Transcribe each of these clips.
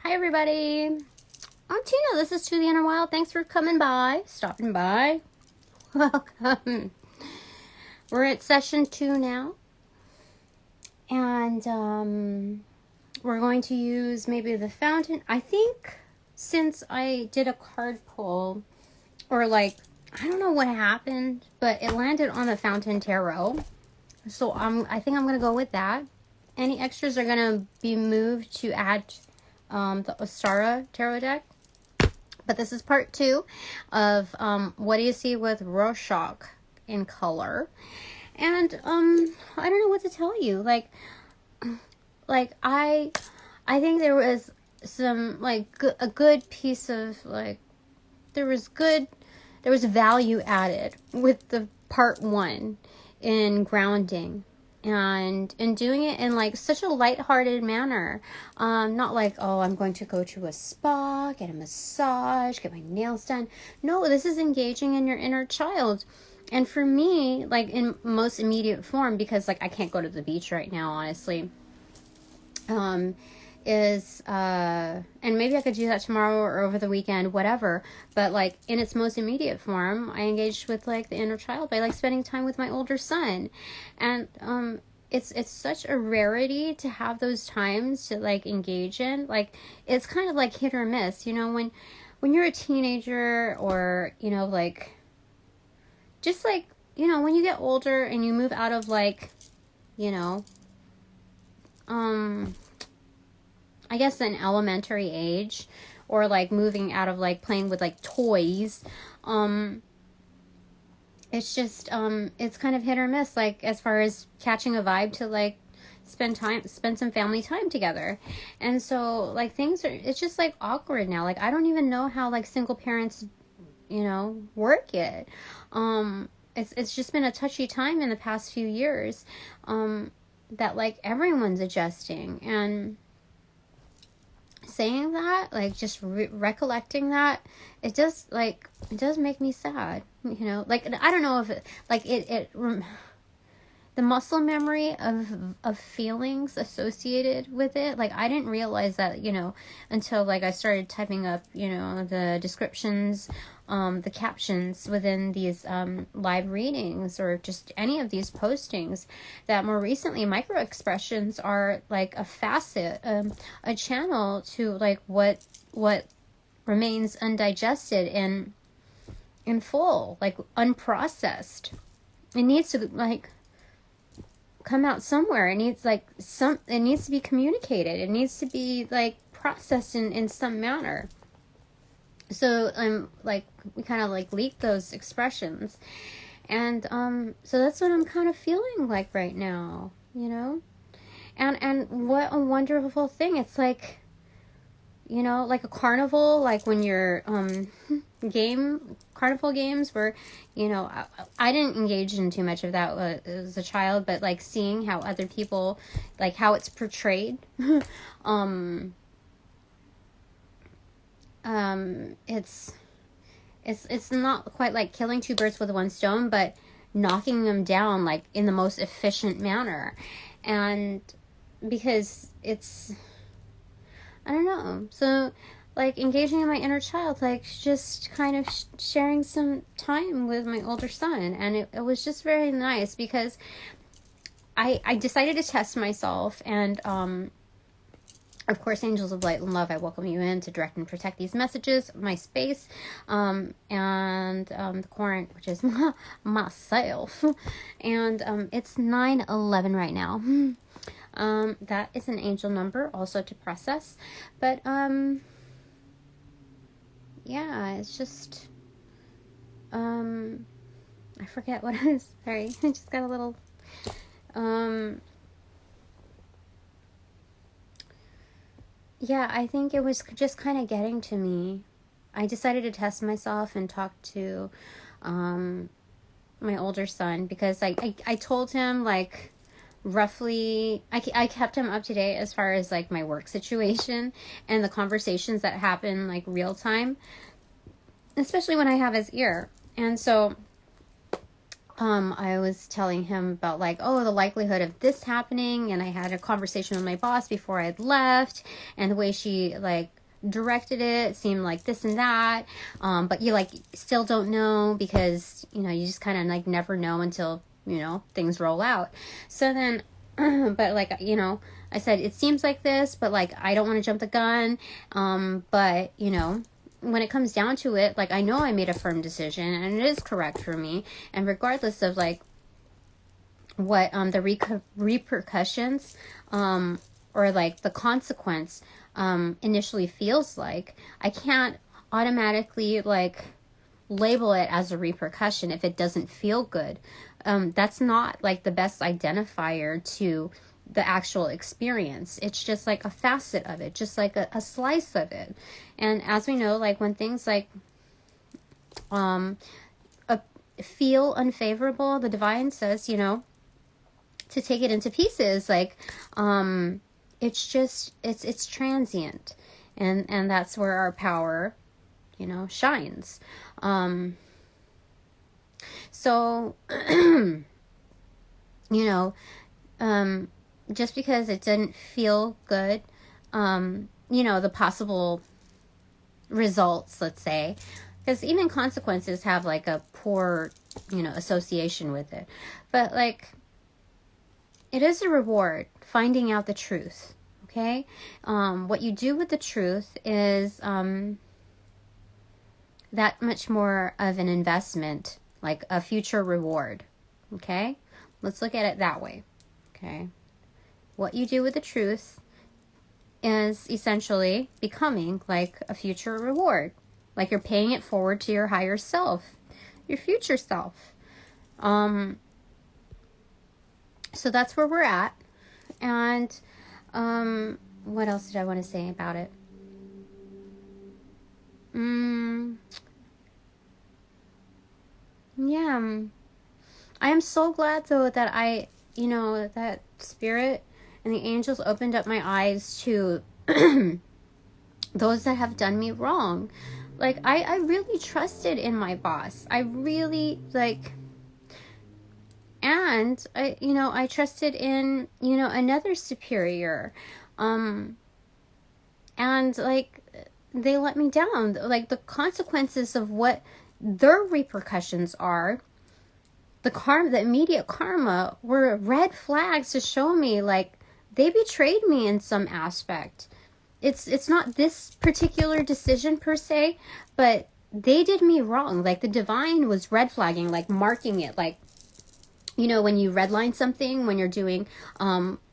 Hi everybody, I'm Tina. This is To the Inner Wild. Thanks for stopping by. Welcome. We're at session 2 now, and we're going to use maybe the fountain. I think since I did a card pull, or I don't know what happened, but it landed on the Fountain Tarot. So I think I'm going to go with that. Any extras are going to be moved to add the Ostara Tarot deck. But this is part 2 of what do you see with Rorschach in color. And I don't know what to tell you. I think there was some a good piece of there was value added with the part 1 in grounding. And in doing it in such a lighthearted manner, not I'm going to go to a spa, get a massage, get my nails done. No, this is engaging in your inner child. And for me, in most immediate form, because I can't go to the beach right now, honestly, and maybe I could do that tomorrow or over the weekend, whatever. But in its most immediate form, I engaged with the inner child by spending time with my older son. And it's such a rarity to have those times to engage in. It's kind of hit or miss, when you're a teenager, or just when you get older and you move out of I guess an elementary age, or moving out of splaying with toys. It's just it's kind of hit or miss, as far as catching a vibe to spend some family time together. And so it's just awkward now. I don't even know how single parents work it. It's just been a touchy time in the past few years, that everyone's adjusting. And saying that, just recollecting that, it does make me sad, I don't know if the muscle memory of feelings associated with it, I didn't realize that, until I started typing up, the descriptions, the captions within these live readings, or just any of these postings, that more recently micro expressions are a facet, a channel to what remains undigested and in full, unprocessed. It needs to come out somewhere. It needs it needs to be communicated. It needs to be processed in some manner. So we kind of leak those expressions, and so that's what I'm kind of feeling right now, and what a wonderful thing. It's a carnival, when you're carnival games, where I didn't engage in too much of that as a child, but seeing how other people, how it's portrayed, it's not quite killing two birds with one stone, but knocking them down in the most efficient manner. And because it's, I don't know, so engaging in my inner child, just kind of sharing some time with my older son. And it was just very nice, because I decided to test myself. And of course, angels of light and love, I welcome you in to direct and protect these messages, my space, and the current, which is myself. And it's 9/11 right now. That is an angel number also to process. But yeah, it's just I forget what it is. Sorry, I just got a little yeah, I think it was just kind of getting to me. I decided to test myself and talk to my older son, because I told him roughly, I kept him up to date as far as my work situation and the conversations that happen real time, especially when I have his ear. And so I was telling him about like, oh, the likelihood of this happening, and I had a conversation with my boss before I'd left, and the way she like directed it seemed like this and that, but you like still don't know, because you know, you just kind of like never know until, you know, things roll out. So then but like, you know, I said it seems like this, but like I don't want to jump the gun, but you know, when it comes down to it, like I know I made a firm decision and it is correct for me, and regardless of like what the repercussions or like the consequence initially feels like, I can't automatically like label it as a repercussion if it doesn't feel good. That's not like the best identifier to the actual experience. It's just like a facet of it, just like a slice of it. And as we know, like when things like feel unfavorable, the divine says, you know, to take it into pieces. Like it's just it's transient, and that's where our power, you know, shines. So you know, just because it didn't feel good, you know, the possible results, let's say, because even consequences have like a poor, you know, association with it, but like it is a reward finding out the truth. Okay, what you do with the truth is that much more of an investment, like a future reward. Okay, let's look at it that way. Okay, what you do with the truth is essentially becoming like a future reward, like you're paying it forward to your higher self, your future self. So that's where we're at. And what else did I want to say about it? Yeah, I am so glad though that I, you know, that spirit and the angels opened up my eyes to those that have done me wrong. Like I really trusted in my boss. I really like, and I, you know, I trusted in, you know, another superior, and like they let me down. Like the consequences of what their repercussions are, the immediate karma, were red flags to show me like they betrayed me in some aspect. It's not this particular decision per se, but they did me wrong. Like the divine was red flagging, like marking it, like, you know, when you redline something, when you're doing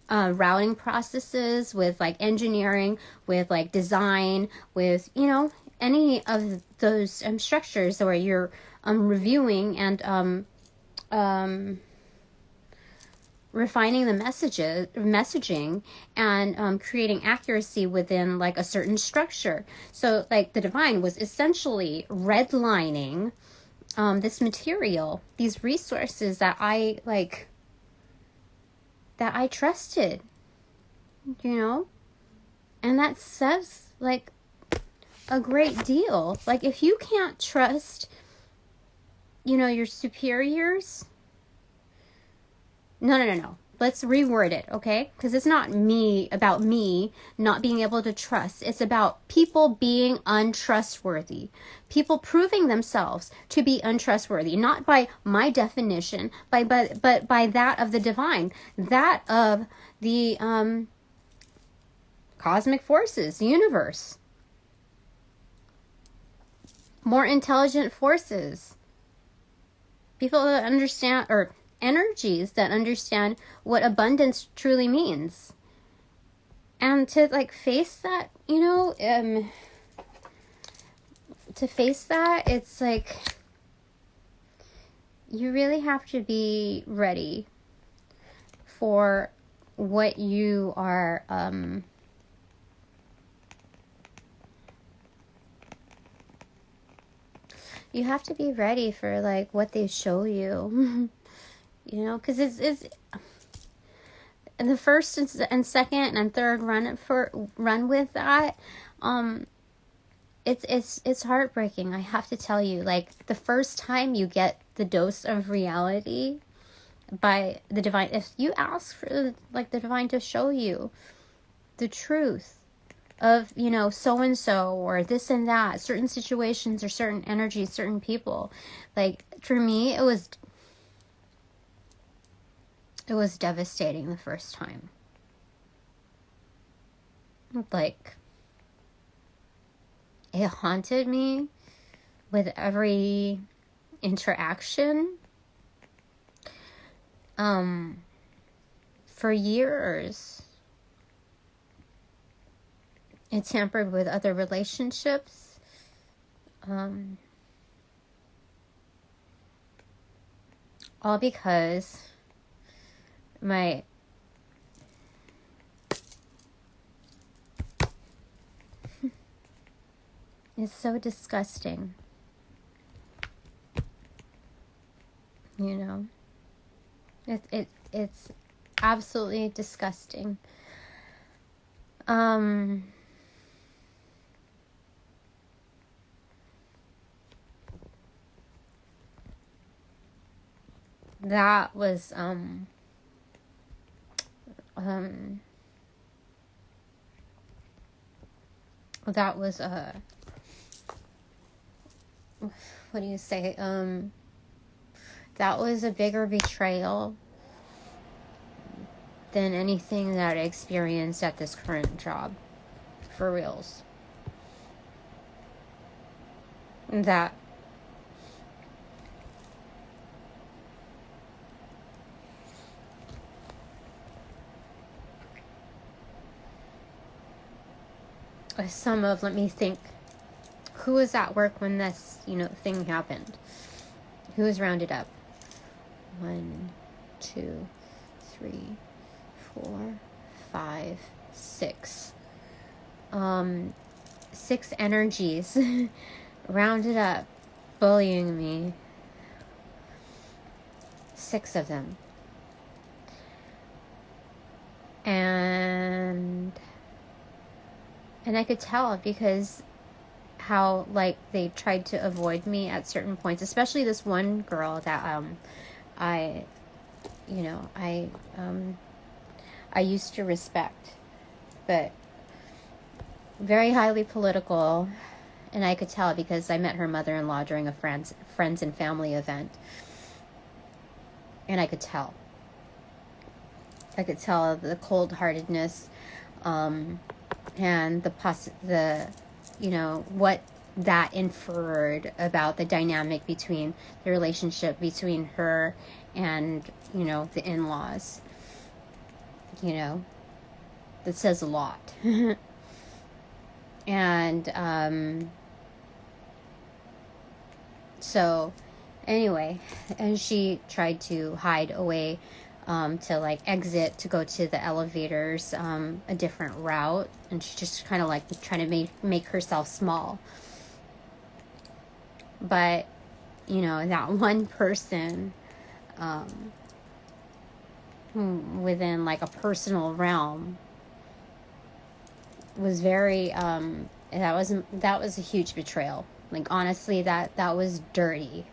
routing processes with like engineering, with like design, with, you know, any of those structures where you're reviewing and refining the messaging and creating accuracy within like a certain structure. So like the divine was essentially redlining this material, these resources that I trusted, you know, and that says like a great deal. Like if you can't trust, you know, your superiors, no. Let's reword it, okay? Because it's not about me not being able to trust. It's about people being untrustworthy. People proving themselves to be untrustworthy, not by my definition, but by that of the divine, that of the cosmic forces, the universe, more intelligent forces, people that understand, or energies that understand what abundance truly means. And to like face that, you know, to face that, it's like you really have to be ready for what you are you have to be ready for like what they show you. You know, because it's in the first and second and third run with that, it's heartbreaking, I have to tell you. Like, the first time you get the dose of reality by the divine, if you ask for like the divine to show you the truth of, you know, so and so or this and that, certain situations or certain energies, certain people, like for me it was devastating the first time. Like, it haunted me with every interaction. For years, it tampered with other relationships. All because it's so disgusting. You know? It's absolutely disgusting. That was what do you say? That was a bigger betrayal than anything that I experienced at this current job. For reals. That let me think. Who was at work when this, thing happened? Who was rounded up? 1, 2, 3, 4, 5, 6. 6 energies rounded up, bullying me. 6 of them. And I could tell because how, like, they tried to avoid me at certain points, especially this one girl that I used to respect, but very highly political. And I could tell because I met her mother-in-law during a friends and family event, and I could tell the cold-heartedness, and what that inferred about the dynamic between the relationship between her and, the in-laws. That says a lot. And, so anyway, and she tried to hide away, to like exit to go to the elevators, a different route, and she just kind of like trying to make herself small. But that one person, within like a personal realm, was very that was a huge betrayal. Like, honestly, that was dirty.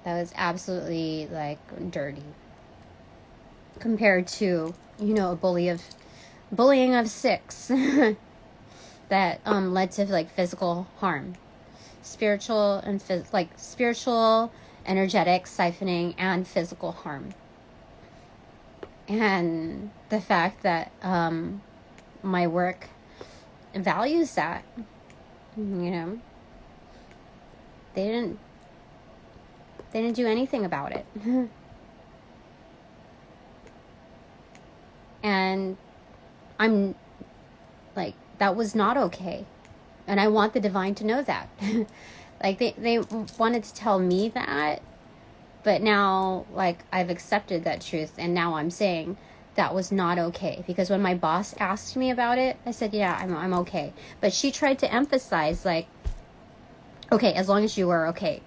That was absolutely like dirty compared to a bullying of 6 that led to like physical harm, spiritual, energetic siphoning, and physical harm. And the fact that my work values that, they didn't do anything about it. And I'm like, that was not okay. And I want the divine to know that. Like, they wanted to tell me that, but now, like, I've accepted that truth, and now I'm saying that was not okay. Because when my boss asked me about it, I said, yeah, I'm okay. But she tried to emphasize, like, okay, as long as you are okay.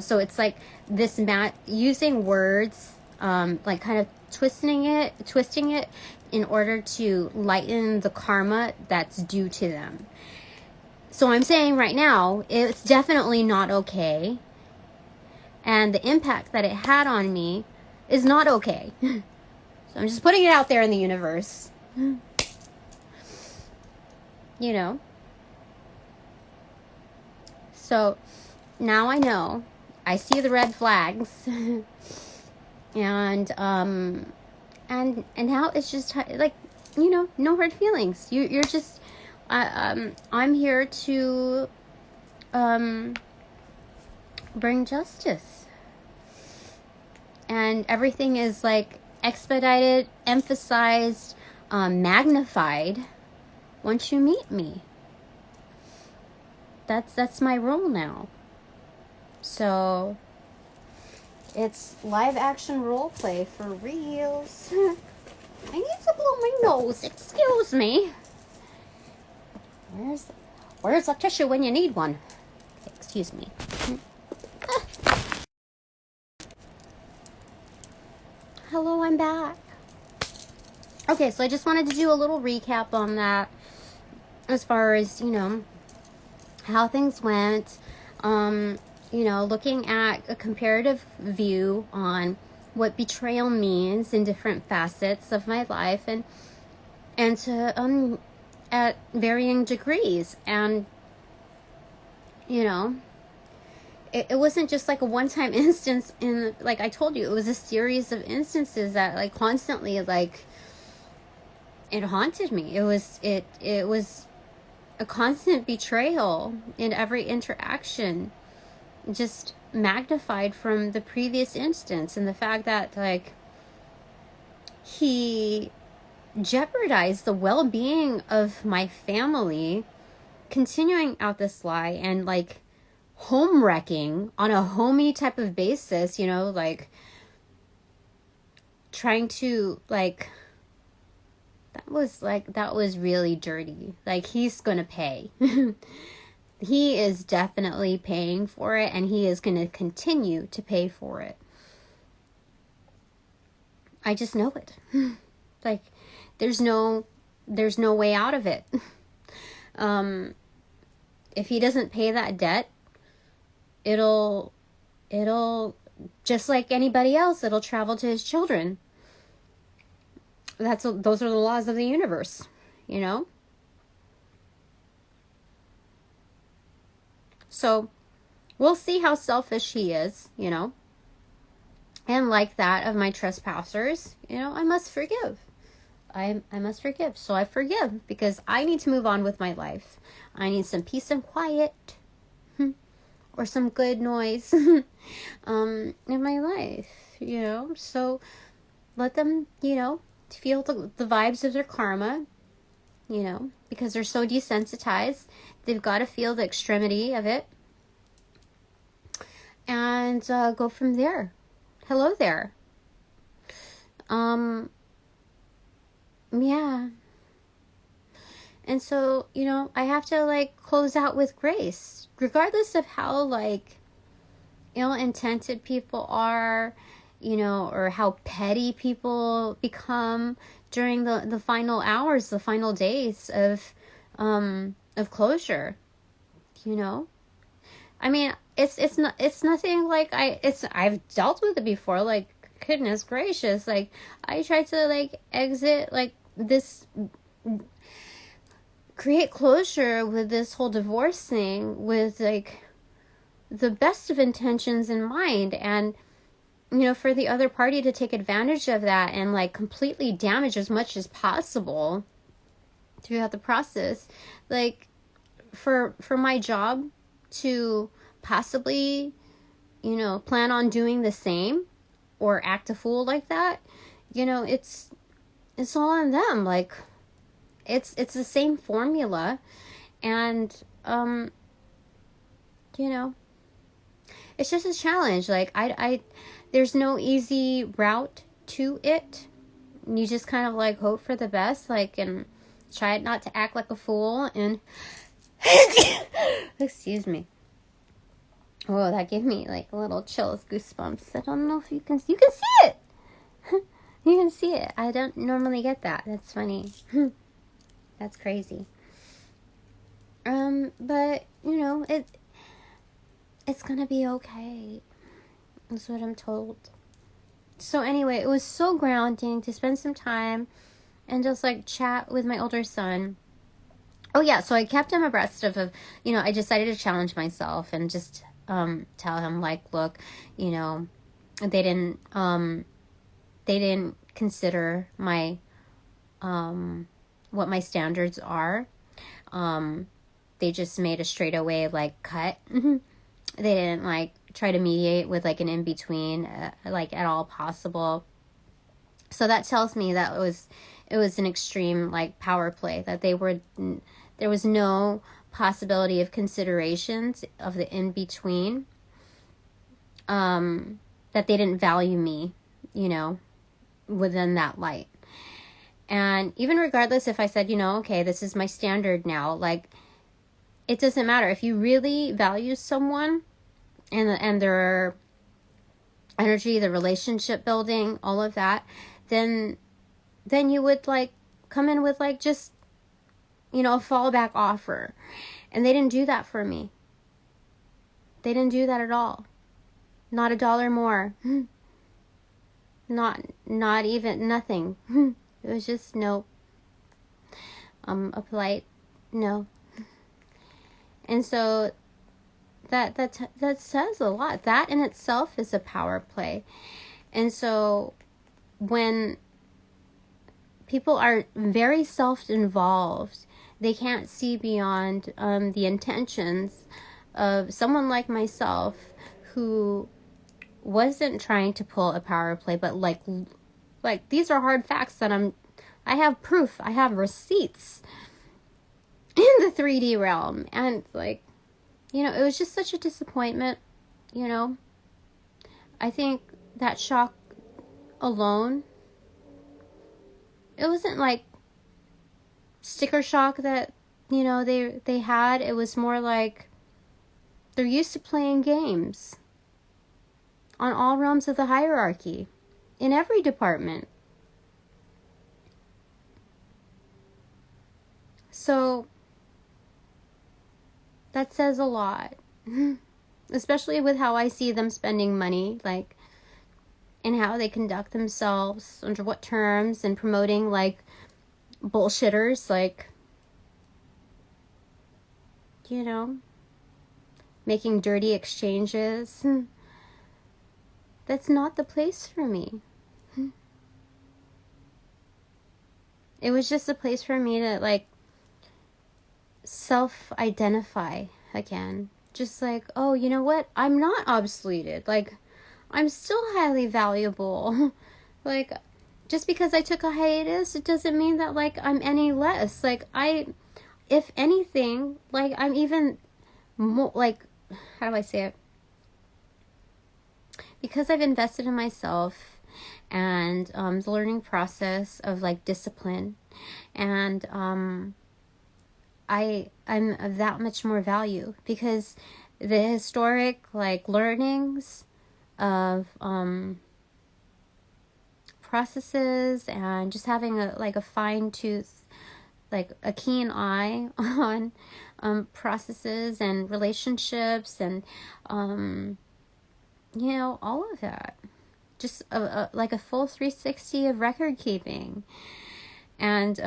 So it's like this using words, like kind of twisting it in order to lighten the karma that's due to them. So I'm saying right now, it's definitely not okay. And the impact that it had on me is not okay. So I'm just putting it out there in the universe. You know? So now I know. I see the red flags. And now it's just like, you know, no hard feelings. You're just I'm here to bring justice. And everything is like expedited, emphasized, magnified once you meet me. That's my role now. So it's live action role play for reals. I need to blow my nose. Excuse me. Where's the tissue when you need one? Excuse me. Hello, I'm back. Okay, so I just wanted to do a little recap on that as far as, you know, how things went. You know, looking at a comparative view on what betrayal means in different facets of my life, and to at varying degrees. And you know, it wasn't just like a one-time instance. In, like I told you, it was a series of instances that like constantly, like, it haunted me. It was a constant betrayal in every interaction, just magnified from the previous instance. And the fact that like he jeopardized the well-being of my family, continuing out this lie, and like home wrecking on a homey type of basis, you know, like trying to like, that was really dirty. Like, he's gonna pay. He is definitely paying for it, and he is gonna continue to pay for it. I just know it. Like, there's no way out of it. If he doesn't pay that debt, it'll just like anybody else, it'll travel to his children. Those are the laws of the universe, you know? So we'll see how selfish he is, you know? And like that of my trespassers, you know, I must forgive. I must forgive. So I forgive because I need to move on with my life. I need some peace and quiet. Or some good noise in my life, you know? So let them, you know, feel the vibes of their karma, you know, because they're so desensitized. They've got to feel the extremity of it. And go from there. Hello there. Yeah. And so, you know, I have to like close out with grace, regardless of how like ill-intended people are, you know, or how petty people become during the final hours, the final days of closure, you know. I mean, it's nothing like I've dealt with it before. Like, goodness gracious, like I tried to like exit like this, create closure with this whole divorce thing with like the best of intentions in mind, and you know, for the other party to take advantage of that and like completely damage as much as possible throughout the process, like for my job to possibly, you know, plan on doing the same or act a fool like that, you know, it's all on them. Like it's the same formula, and you know, it's just a challenge. Like I there's no easy route to it. You just kind of like hope for the best, like, and try not to act like a fool. And excuse me. Oh, that gave me like a little chills, goosebumps. I don't know if you can see it. You can see it. I don't normally get that. That's funny. That's crazy. But it's gonna be okay. That's what I'm told. So anyway, it was so grounding to spend some time and just like chat with my older son. Oh yeah, so I kept him abreast of I decided to challenge myself and just tell him, like, look, they didn't consider my what my standards are. They just made a straightaway like cut. They didn't like try to mediate with like an in-between like at all possible. So that tells me that it was an extreme like power play, that there was no possibility of considerations of the in-between, that they didn't value me, within that light. And even regardless if I said, okay, this is my standard now, like, it doesn't matter. If you really value someone and their energy, the relationship building, all of that, then you would like come in with like just, a fallback offer. And they didn't do that for me. They didn't do that at all. Not $1 more. Not even nothing. It was just no. A polite no. And so that says a lot. That in itself is a power play. And so when people are very self-involved, they can't see beyond the intentions of someone like myself who wasn't trying to pull a power play, but like these are hard facts that I have proof, I have receipts in the 3D realm. And like, it was just such a disappointment, I think that shock alone, it wasn't like sticker shock that, they had. It was more like they're used to playing games on all realms of the hierarchy, in every department. So that says a lot, especially with how I see them spending money, like, and how they conduct themselves, under what terms, and promoting like bullshitters, like, making dirty exchanges. That's not the place for me. It was just a place for me to like self-identify again. Just like, oh, you know what? I'm not obsoleted. Like, I'm still highly valuable. Like, just because I took a hiatus, it doesn't mean that like I'm any less. Like, if anything, like I'm even more, like, how do I say it? Because I've invested in myself and the learning process of like discipline, and I'm of that much more value, because the historic like learnings of processes, and just having a fine tooth, like a keen eye on processes and relationships, and all of that, just like a full 360 of record keeping, and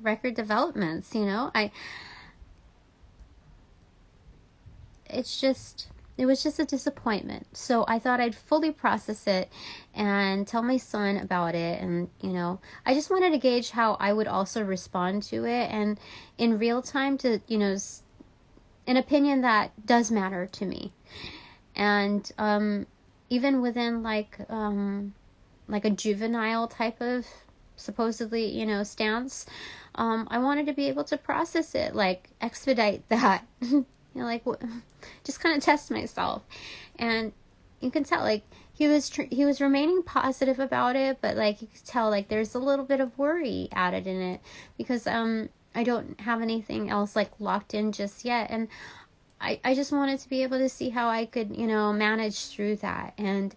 record developments. It was just a disappointment. So I thought I'd fully process it and tell my son about it. And, I just wanted to gauge how I would also respond to it. And in real time to, an opinion that does matter to me. And even within like a juvenile type of supposedly, stance, I wanted to be able to process it, like expedite that. Just kind of test myself. And you can tell, like, he was remaining positive about it, but like you could tell, like, there's a little bit of worry added in it, because I don't have anything else like locked in just yet, and I just wanted to be able to see how I could manage through that, and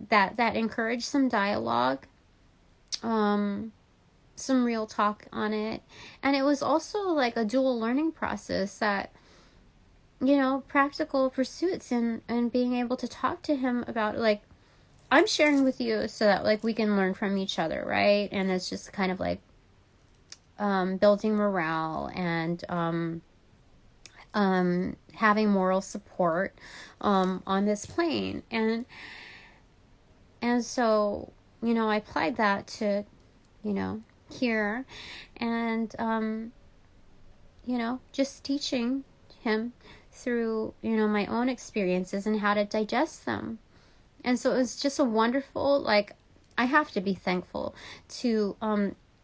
that encouraged some dialogue, some real talk on it. And it was also like a dual learning process, that, you know, practical pursuits, and being able to talk to him about, like, I'm sharing with you so that, like, we can learn from each other, right? And it's just kind of like building morale, and having moral support on this plane. And so, you know, I applied that to, you know, here, and you know, just teaching him through, you know, my own experiences and how to digest them. And so it was just a wonderful, like, I have to be thankful to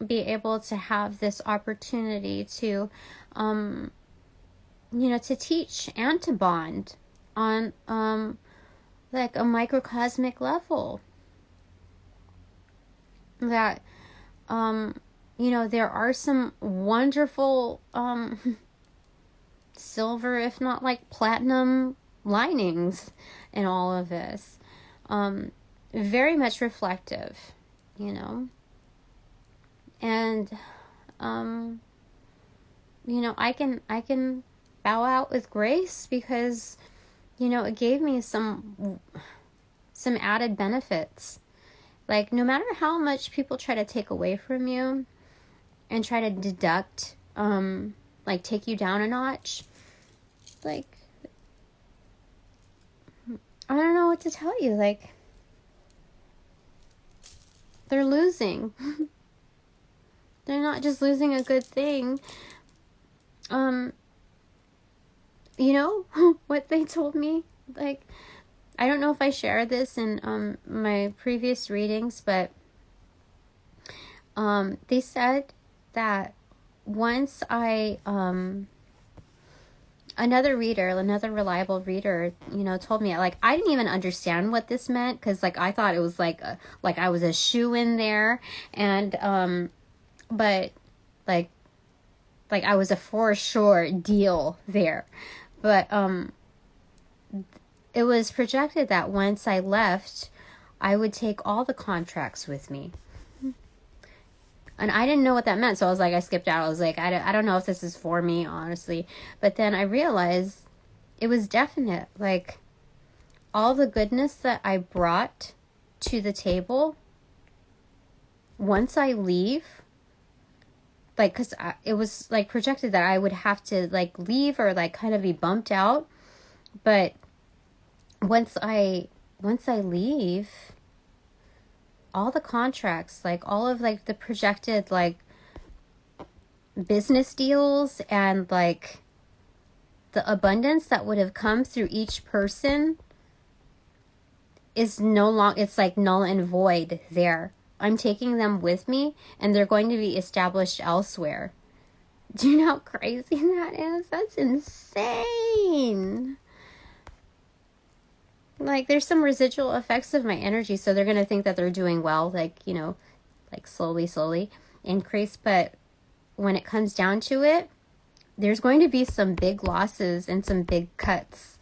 be able to have this opportunity to you know, to teach and to bond on like a microcosmic level. That you know, there are some wonderful silver, if not like platinum, linings in all of this. Very much reflective, you know. And you know, I can bow out with grace, because, you know, it gave me some added benefits. Like, no matter how much people try to take away from you and try to deduct, like, take you down a notch, like, I don't know what to tell you. Like, they're losing. They're not just losing a good thing. You know what they told me? Like, I don't know if I shared this in my previous readings, but they said that once I another reliable reader, you know, told me, like, I didn't even understand what this meant, because, like, I thought it was like I was a shoo-in there, and but like I was a for sure deal there. But it was projected that once I left, I would take all the contracts with me. And I didn't know what that meant, so I was like, I skipped out. I was like, I don't know if this is for me, honestly. But then I realized it was definite. Like, all the goodness that I brought to the table, once I leave, like, because it was, like, projected that I would have to, like, leave or, like, kind of be bumped out. But once I leave, all the contracts, like, all of, like, the projected, like, business deals and, like, the abundance that would have come through each person is no longer, it's like null and void there. I'm taking them with me, and they're going to be established elsewhere. Do you know how crazy that is? That's insane. Like, there's some residual effects of my energy, so they're going to think that they're doing well, like, you know, like slowly increase. But when it comes down to it, there's going to be some big losses and some big cuts.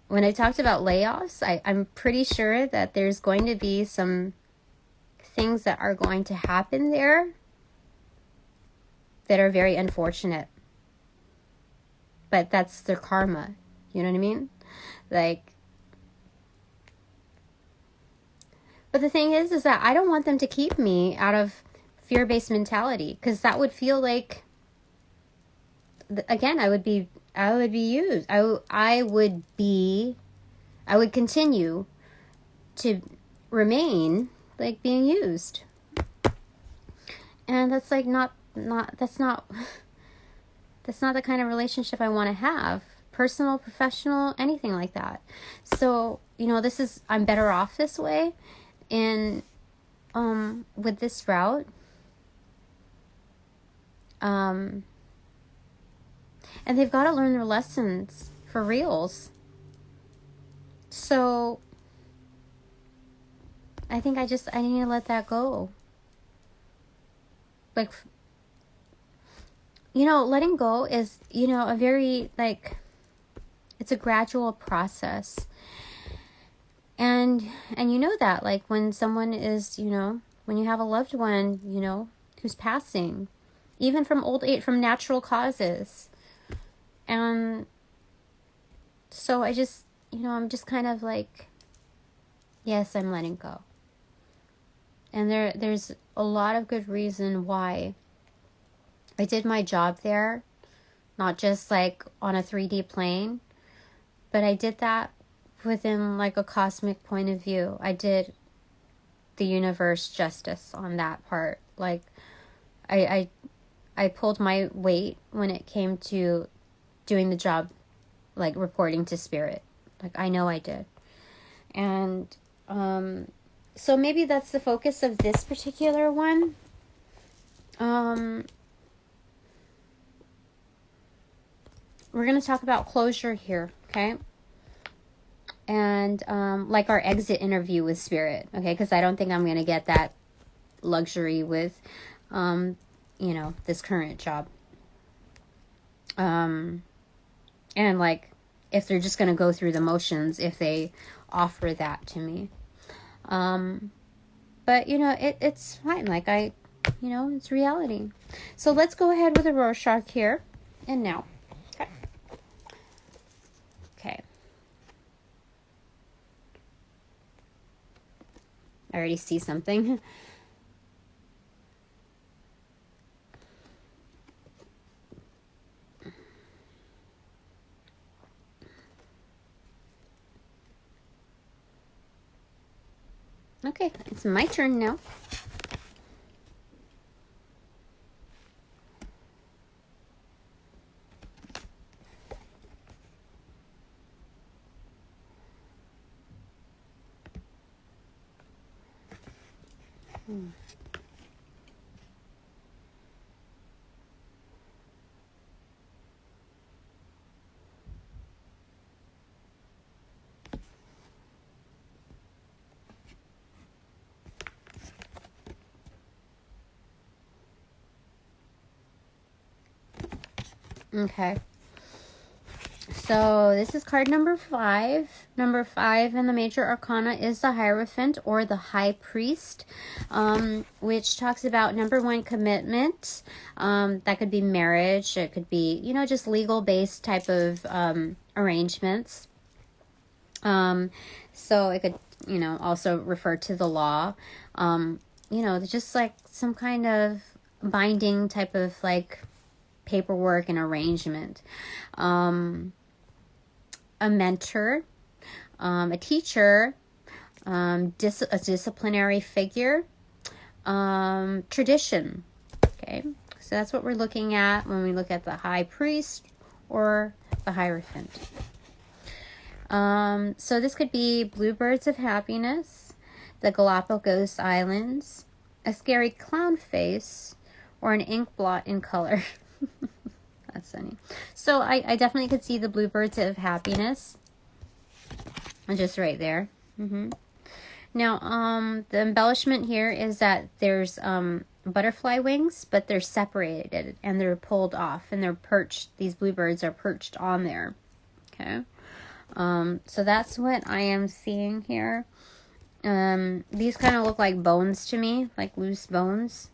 When I talked about layoffs, I'm pretty sure that there's going to be some things that are going to happen there that are very unfortunate. But that's their karma. You know what I mean? Like, but the thing is that I don't want them to keep me out of fear-based mentality, because that would feel like, again, I would be used. I would continue to remain like being used. And that's like that's not the kind of relationship I want to have. Personal, professional, anything like that. So, you know, I'm better off this way. And with this route, and they've got to learn their lessons for reals. So I think I need to let that go. Like, you know, letting go is, you know, a very, like, it's a gradual process. And you know that, like, when someone is, you know, when you have a loved one, you know, who's passing, even from old age, from natural causes. And so I just, I'm just kind of like, yes, I'm letting go. And there's a lot of good reason why I did my job there, not just like on a 3D plane, but I did that within like a cosmic point of view. I did the universe justice on that part. Like I pulled my weight when it came to doing the job, like reporting to spirit. Like I know I did. And so maybe that's the focus of this particular one. We're going to talk about closure here, okay? And like our exit interview with spirit, okay? Because I don't think I'm going to get that luxury with, this current job. And like, if they're just going to go through the motions, if they offer that to me. But, it's fine. Like, it's reality. So let's go ahead with a Rorschach here and now. Okay. I already see something. Okay, it's my turn now. Okay. So this is card number 5. Number 5 in the major arcana is the Hierophant or the High Priest, which talks about number 1, commitment. That could be marriage. It could be, just legal-based type of arrangements. So it could, also refer to the law. Just like some kind of binding type of like paperwork and arrangement. A mentor, a teacher, a disciplinary figure, tradition. Okay, so that's what we're looking at when we look at the High Priest or the Hierophant. So this could be bluebirds of happiness, the Galapagos Islands, a scary clown face, or an ink blot in color. That's funny. So I definitely could see the bluebirds of happiness. Just right there. Now, the embellishment here is that there's butterfly wings, but they're separated and they're pulled off and they're perched. These bluebirds are perched on there. Okay. So that's what I am seeing here. These kind of look like bones to me, like loose bones.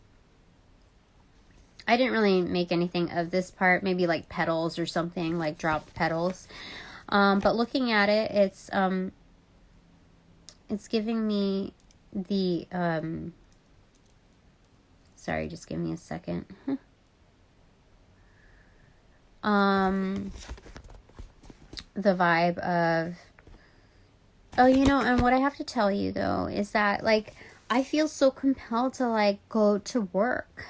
I didn't really make anything of this part, maybe like petals or something, like dropped petals. But looking at it, it's giving me the, sorry, just give me a second. The vibe of, and what I have to tell you though is that like I feel so compelled to like go to work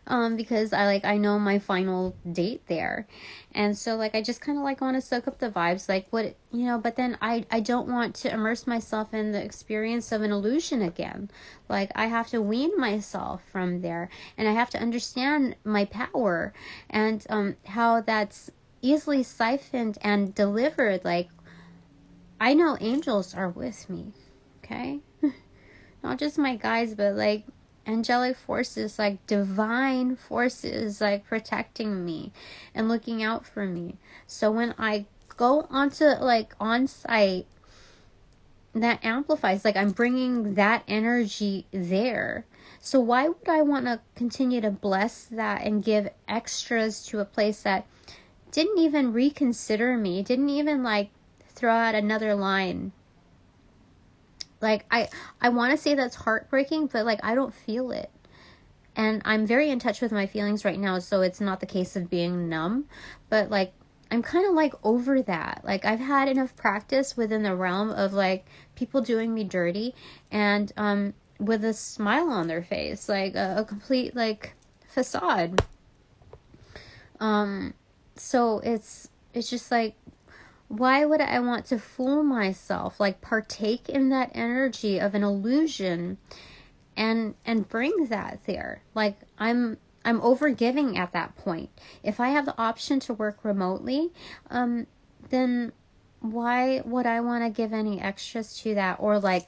because I know my final date there, and so like I just kind of like want to soak up the vibes, like what but then I don't want to immerse myself in the experience of an illusion again. Like I have to wean myself from there, and I have to understand my power and how that's easily siphoned and delivered. Like I know angels are with me, okay? Not just my guides, but like angelic forces, like divine forces, like protecting me and looking out for me. So when I go onto like on site, that amplifies, like I'm bringing that energy there. So why would I want to continue to bless that and give extras to a place that didn't even reconsider me, didn't even like throw out another line? Like, I want to say that's heartbreaking, but like, I don't feel it. And I'm very in touch with my feelings right now, so it's not the case of being numb, but like, I'm kind of like over that. Like, I've had enough practice within the realm of like people doing me dirty and with a smile on their face, like a complete like facade. So it's just like, why would I want to fool myself, like partake in that energy of an illusion and bring that there? Like, I'm overgiving at that point. If I have the option to work remotely, then why would I want to give any extras to that, or like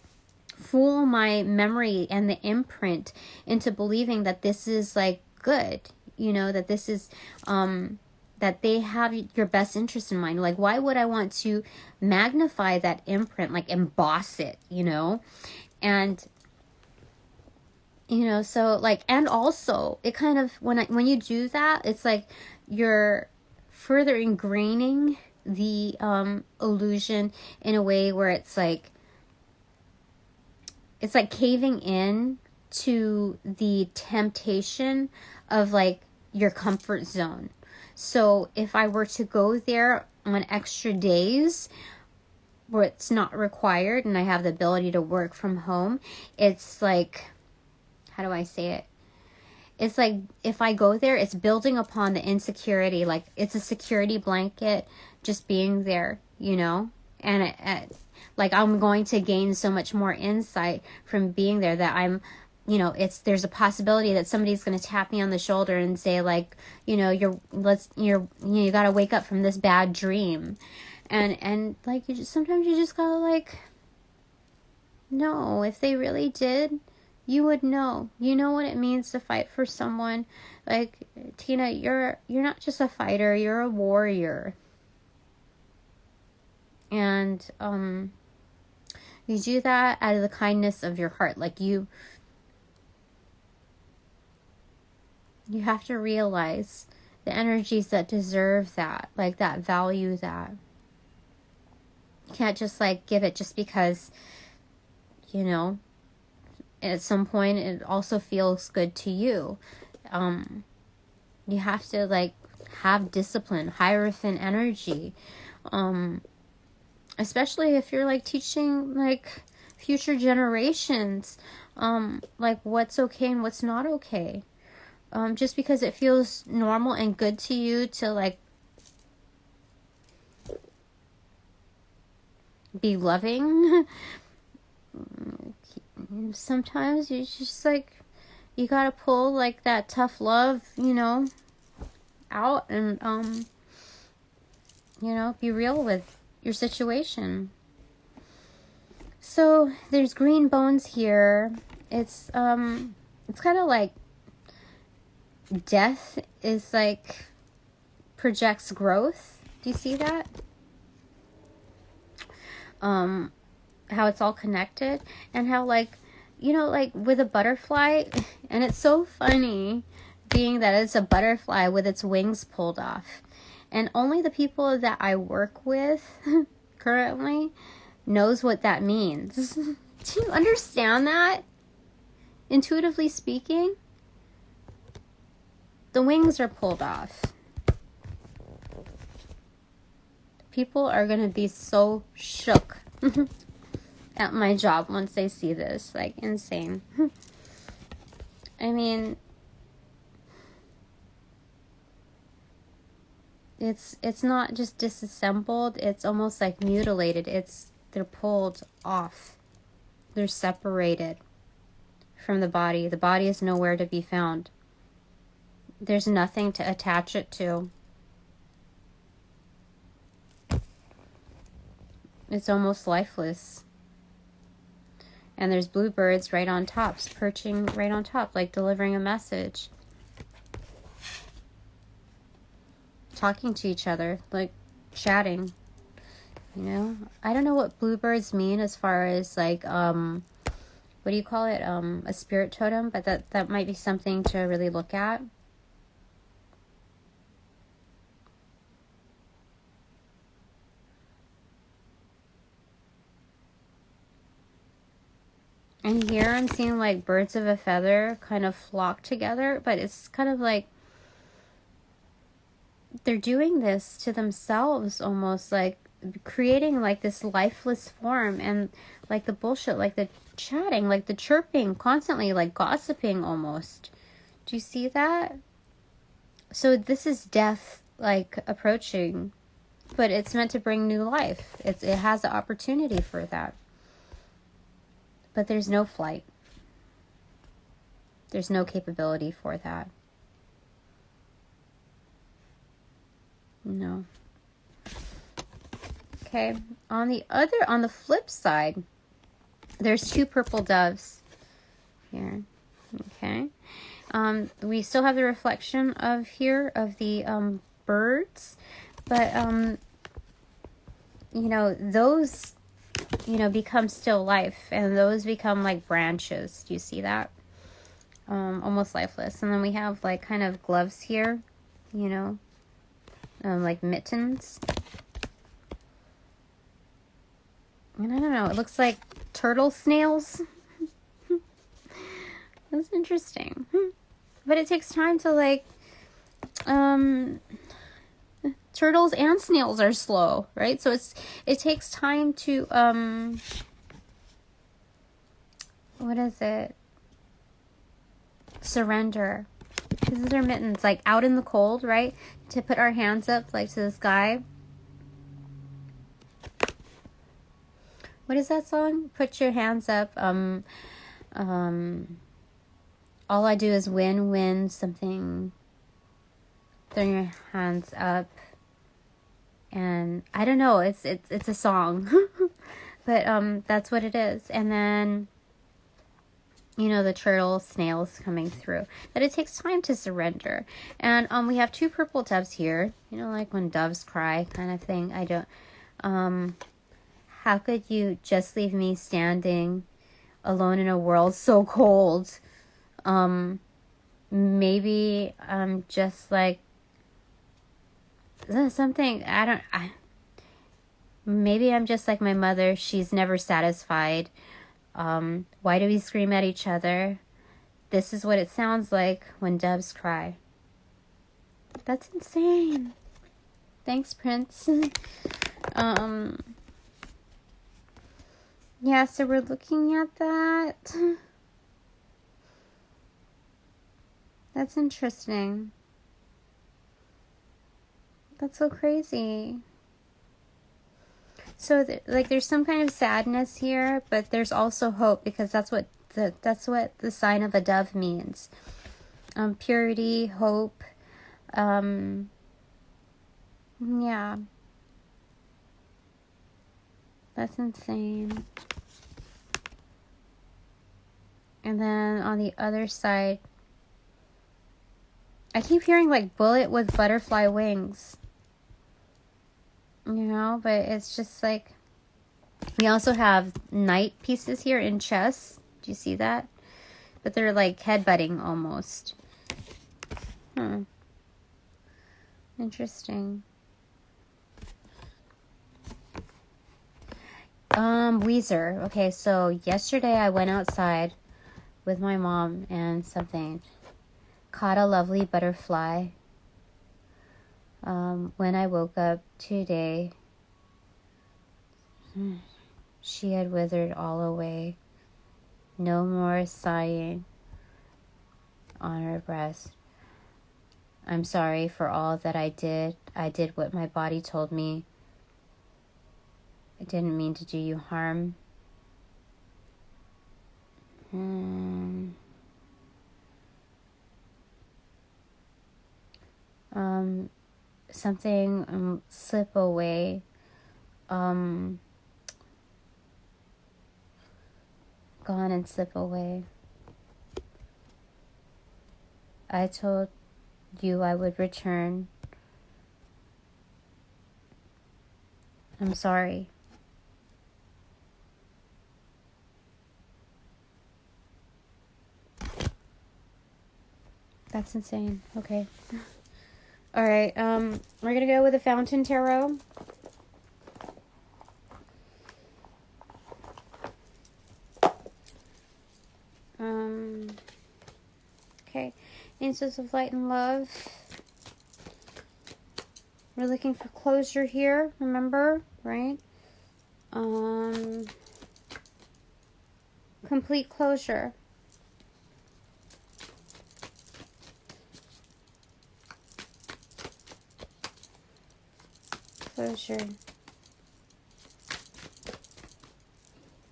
fool my memory and the imprint into believing that this is like good, that this is that they have your best interest in mind? Like, why would I want to magnify that imprint, like emboss it, and so like, and also it kind of, when you do that, it's like you're further ingraining the illusion in a way where it's like caving in to the temptation of like your comfort zone. So if I were to go there on extra days where it's not required and I have the ability to work from home, it's like, how do I say it? It's like, if I go there, it's building upon the insecurity. Like, it's a security blanket just being there, and like, I'm going to gain so much more insight from being there that I'm, there's a possibility that somebody's going to tap me on the shoulder and say like, you got to wake up from this bad dream. And like, sometimes you just gotta like, no, if they really did, you would know. You know what it means to fight for someone. Like, Tina, you're not just a fighter, you're a warrior. And you do that out of the kindness of your heart. Like, you have to realize the energies that deserve that, like that value that. You can't just like give it just because, at some point it also feels good to you. You have to like have discipline, Hierophant energy, especially if you're like teaching like future generations like what's okay and what's not okay. Just because it feels normal and good to you to like be loving, sometimes you just like, you gotta pull like that tough love, out and be real with your situation. So there's green bones here. It's kind of like death is like projects growth. Do you see that? How it's all connected, and how like, like with a butterfly, and it's so funny being that it's a butterfly with its wings pulled off, and only the people that I work with currently knows what that means. Do you understand that? Intuitively speaking, the wings are pulled off. People are going to be so shook at my job once they see this. Like, insane. I mean, it's not just disassembled, it's almost like mutilated. They're pulled off. They're separated from the body. The body is nowhere to be found. There's nothing to attach it to. It's almost lifeless. And there's bluebirds right on top, perching right on top, like delivering a message. Talking to each other, like chatting. I don't know what bluebirds mean as far as like what do you call it? A spirit totem, but that might be something to really look at. And here I'm seeing like birds of a feather kind of flock together, but it's kind of like they're doing this to themselves, almost like creating like this lifeless form, and like the bullshit, like the chatting, like the chirping constantly, like gossiping almost. Do you see that? So this is death like approaching, but it's meant to bring new life. It has the opportunity for that. But there's no flight. There's no capability for that. No. Okay. On the flip side, there's 2 purple doves here. Okay. We still have the reflection of the birds, but those become still life, and those become like branches. Do you see that? Almost lifeless. And then we have like kind of gloves here, like mittens. And I don't know, it looks like turtle snails. That's interesting. But it takes time to like, turtles and snails are slow, right? So it takes time to, what is it? Surrender. These are mittens, like out in the cold, right? To put our hands up like to the sky. What is that song? Put your hands up. All I do is win something. Throw your hands up. And I don't know, it's a song. But that's what it is. And then the turtle snails coming through. That it takes time to surrender. And we have 2 purple doves here. Like when doves cry kind of thing. I don't how could you just leave me standing alone in a world so cold? Maybe I'm just like something, maybe I'm just like my mother. She's never satisfied. Why do we scream at each other? This is what it sounds like when doves cry. That's insane. Thanks, Prince. Yeah, so we're looking at that. That's interesting. That's so crazy. So there's some kind of sadness here, but there's also hope, because that's what the sign of a dove means. Purity, hope. Yeah. That's insane. And then on the other side, I keep hearing like bullet with butterfly wings. But it's just like, we also have knight pieces here in chess. Do you see that? But they're like headbutting almost. Interesting. Weezer. Okay, so yesterday I went outside with my mom and something. Caught a lovely butterfly. When I woke up today, she had withered all away. No more sighing on her breast. I'm sorry for all that I did. I did what my body told me. I didn't mean to do you harm. Something slip away. Gone and slip away. I told you I would return. I'm sorry. That's insane. Okay. All right. We're gonna go with the Fountain Tarot. Okay. Angels of Light and Love. We're looking for closure here. Remember, right? Complete closure. Closure.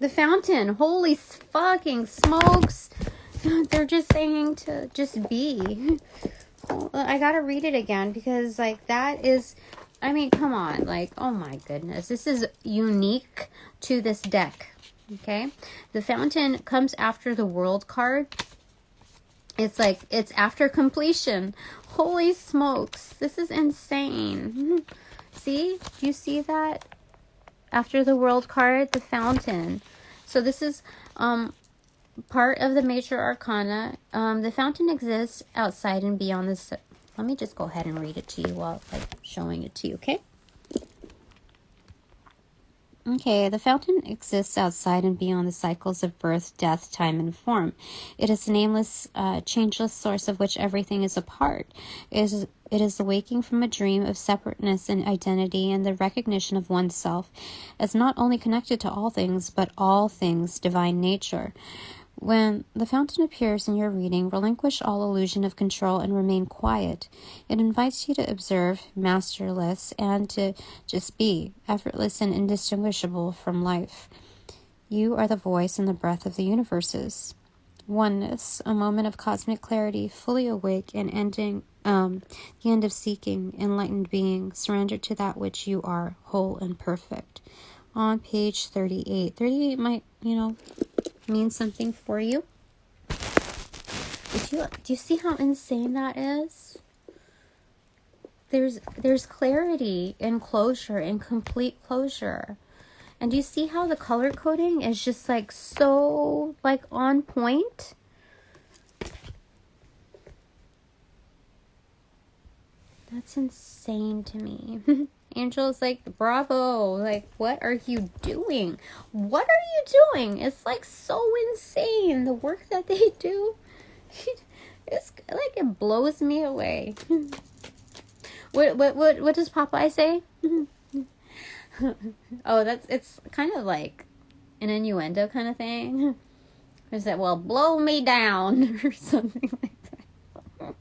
The Fountain. Holy fucking smokes. They're just saying to just be. I gotta read it again because, like, that is, I mean, come on. Like, oh my goodness. This is unique to this deck. Okay? The Fountain comes after the World card. It's like, it's after completion. Holy smokes. This is insane. See? Do you see that? After the World card, the Fountain. So this is part of the major arcana. The Fountain exists outside and beyond this. Let me just go ahead and read it to you while I'm showing it to you, okay? Okay, the Fountain exists outside and beyond the cycles of birth, death, time, and form. It is a nameless, changeless source of which everything is a part. It is awaking from a dream of separateness and identity and the recognition of oneself as not only connected to all things, but all things divine nature. When the Fountain appears in your reading, relinquish all illusion of control and remain quiet. It invites you to observe, masterless, and to just be, effortless and indistinguishable from life. You are the voice and the breath of the universes. Oneness, a moment of cosmic clarity, fully awake and ending the end of seeking, enlightened being, surrendered to that which you are, whole and perfect. On page 38. 38 might, mean something for you. Do you see how insane that is? There's clarity and closure and complete closure. And do you see how the color coding is just like so like on point? That's insane to me. Angel's like, bravo, like, what are you doing? What are you doing? It's like so insane, the work that they do. It's like, it blows me away. What does Popeye say? Oh, it's kind of like an innuendo kind of thing. Is that, well, blow me down or something like that.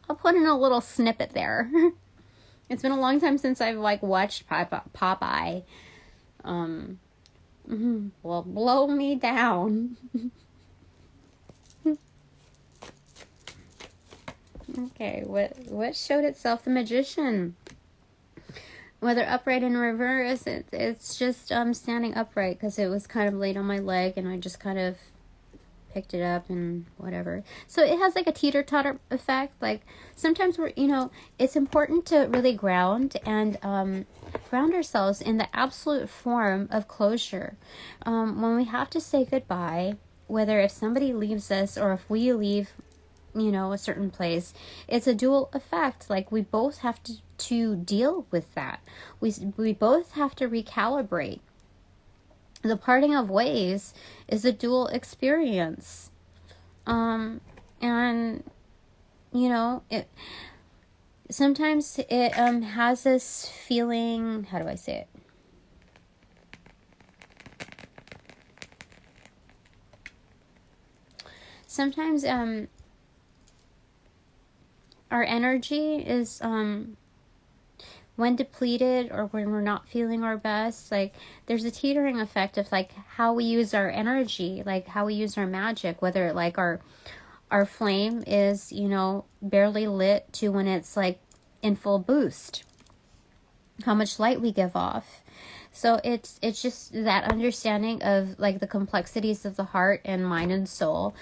I'll put in a little snippet there. It's been a long time since I've like watched Popeye. Well, blow me down. Okay, what showed itself? The Magician. Whether upright and reverse, it's just standing upright because it was kind of laid on my leg and I just kind of picked it up and whatever. So it has like a teeter-totter effect. Like sometimes it's important to really ground and ground ourselves in the absolute form of closure. When we have to say goodbye, whether if somebody leaves us or if we leave a certain place, it's a dual effect. Like we both have to deal with that. We both have to recalibrate. The parting of ways is a dual experience. And it sometimes it has this feeling, how do I say it? Sometimes our energy is when depleted or when we're not feeling our best, like there's a teetering effect of like how we use our energy, like how we use our magic, whether like our flame is barely lit to when it's like in full boost, how much light we give off. So it's just that understanding of like the complexities of the heart and mind and soul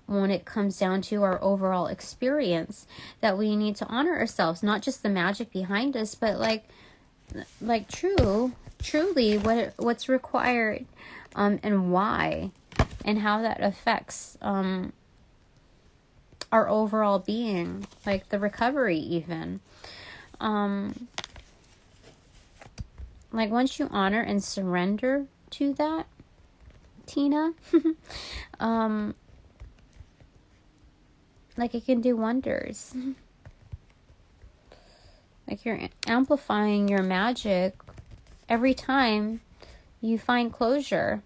when it comes down to our overall experience, that we need to honor ourselves, not just the magic behind us, but like truly what's required and why and how that affects our overall being, like the recovery even. Like once you honor and surrender to that, Tina, like it can do wonders. Like you're amplifying your magic every time you find closure.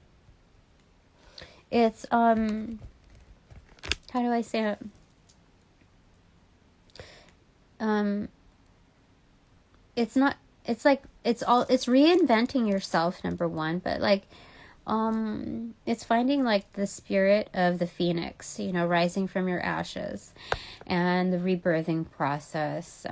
It's, how do I say it? It's not, it's like, it's reinventing yourself, number one, but like, it's finding like the spirit of the phoenix, you know, rising from your ashes, and the rebirthing process,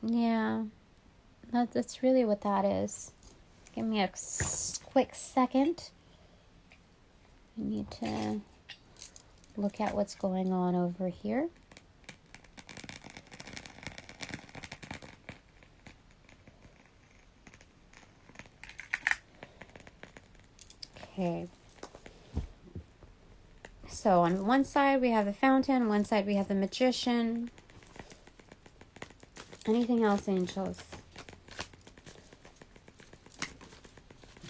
yeah, that's really what that is. Give me a quick second. I need to look at what's going on over here. Okay. So on one side we have the fountain, one side we have the magician. Anything else, angels?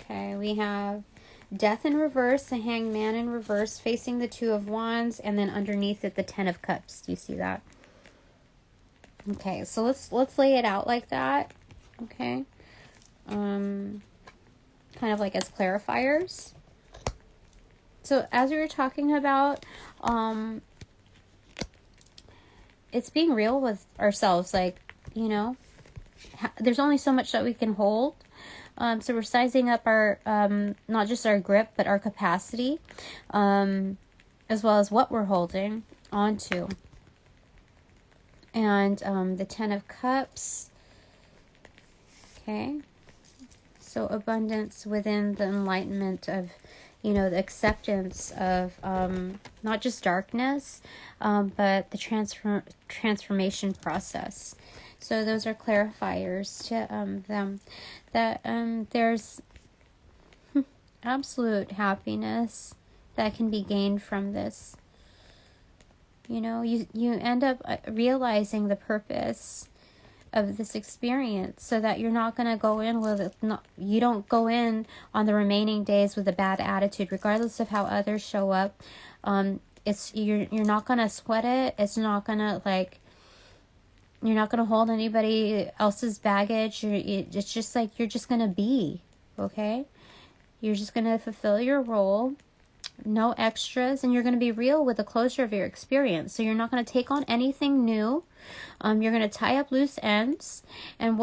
Okay, we have death in reverse, the hanged man in reverse, facing the two of wands, and then underneath it the 10 of cups. Do you see that? Okay, so let's lay it out like that. Okay. Kind of like as clarifiers. So as we were talking about, it's being real with ourselves. Like, you know, there's only so much that we can hold. So we're sizing up our, not just our grip, but our capacity, as well as what we're holding onto. And the 10 of cups. Okay. So abundance within the enlightenment of, you know, the acceptance of not just darkness, but the transformation process. So those are clarifiers to them. That there's absolute happiness that can be gained from this. You know, you end up realizing the purpose of this experience, so that you're not going to go in with you don't go in on the remaining days with a bad attitude, regardless of how others show up. You're not going to sweat it. It's not going to like, you're not going to hold anybody else's baggage. It's just like, you're just going to be, okay? You're just going to fulfill your role. No extras, and you're going to be real with the closure of your experience. So you're not going to take on anything new. You're going to tie up loose ends and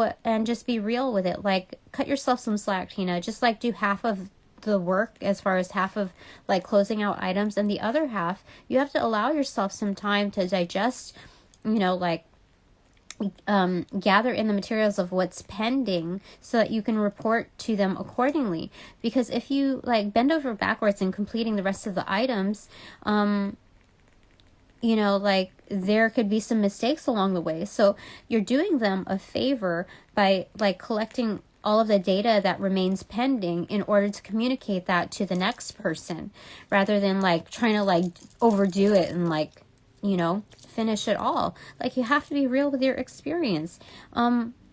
just be real with it. Like, cut yourself some slack, Tina. Just like do half of the work, as far as half of like closing out items, and the other half you have to allow yourself some time to digest, you know, like gather in the materials of what's pending, so that you can report to them accordingly. Because if you like bend over backwards in completing the rest of the items, you know, like there could be some mistakes along the way. So you're doing them a favor by like collecting all of the data that remains pending in order to communicate that to the next person, rather than like trying to like overdo it and like, you know, finish it all. Like, you have to be real with your experience.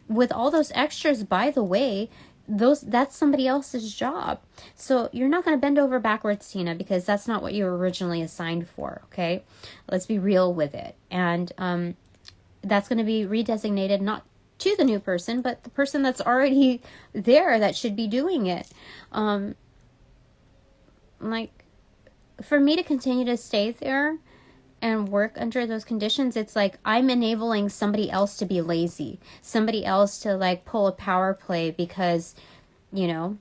With all those extras, by the way, that's somebody else's job. So you're not going to bend over backwards, Tina, because that's not what you were originally assigned for. Okay, let's be real with it. And that's going to be redesignated, not to the new person, but the person that's already there that should be doing it. Like, for me to continue to stay there and work under those conditions, it's like I'm enabling somebody else to be lazy, somebody else to like pull a power play, because, you know,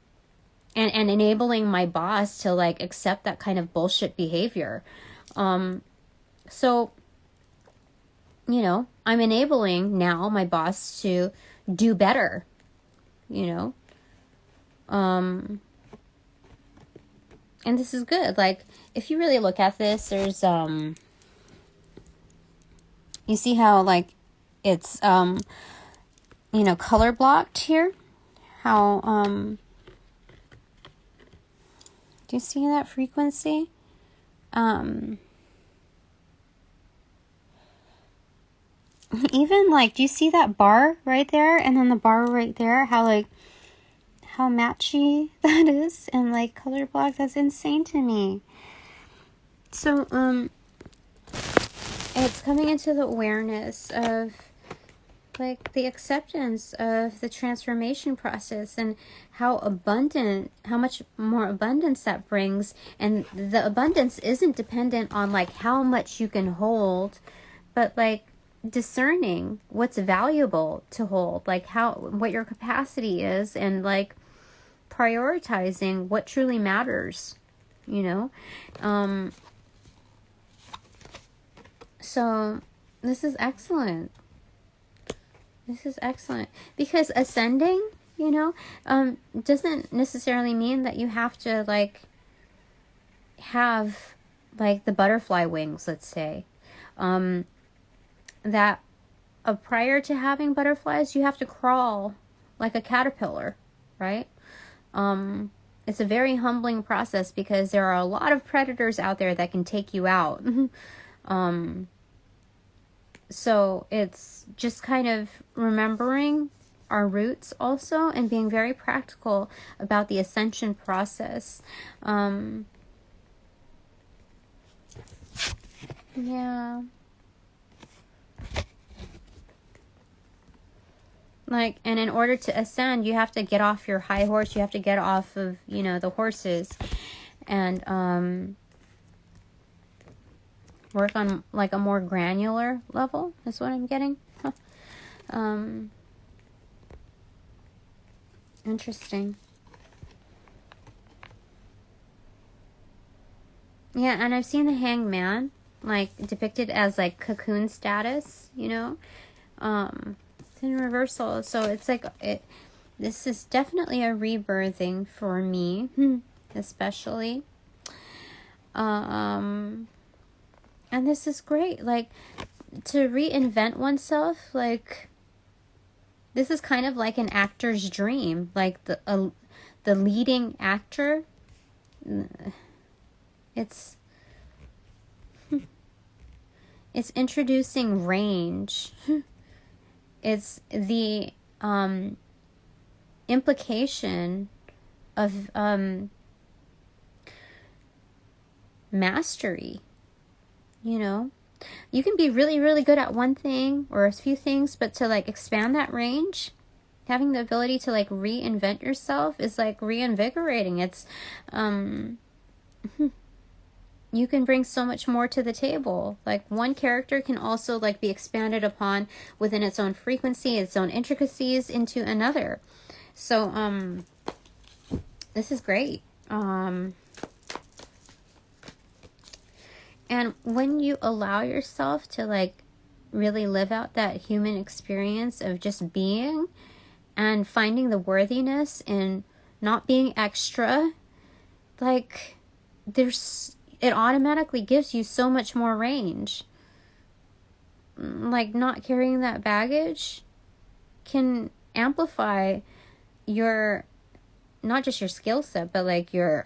and enabling my boss to like accept that kind of bullshit behavior. So, you know, I'm enabling now my boss to do better, you know. And this is good. Like, if you really look at this, there's you see how like it's you know, color blocked here, how Do you see that frequency? Even like, do you see that bar right there? And then the bar right there? How matchy that is? And like color block, that's insane to me. So, it's coming into the awareness of like the acceptance of the transformation process and how much more abundance that brings. And the abundance isn't dependent on like how much you can hold, but like discerning what's valuable to hold, like what your capacity is, and like prioritizing what truly matters, you know? So this is excellent. This is excellent. Because ascending, you know, doesn't necessarily mean that you have to like have like the butterfly wings, let's say. That prior to having butterflies, you have to crawl like a caterpillar, right? It's a very humbling process because there are a lot of predators out there that can take you out. So it's just kind of remembering our roots also and being very practical about the ascension process. Yeah. Like, and in order to ascend, you have to get off your high horse. You have to get off of, you know, the horses and work on like a more granular level. That's what I'm getting. Interesting. Yeah, and I've seen the hangman like depicted as like cocoon status, you know. It's in reversal, so it's like this is definitely a rebirthing for me, especially. And this is great, like to reinvent oneself. Like this is kind of like an actor's dream, like the leading actor. It's introducing range. It's the implication of mastery. You know, you can be really, really good at one thing or a few things, but to like expand that range, having the ability to like reinvent yourself is like reinvigorating. It's you can bring so much more to the table. Like one character can also like be expanded upon within its own frequency, its own intricacies into another. So this is great. And when you allow yourself to like really live out that human experience of just being and finding the worthiness in not being extra, like it automatically gives you so much more range. Like not carrying that baggage can amplify your, not just your skill set, but like your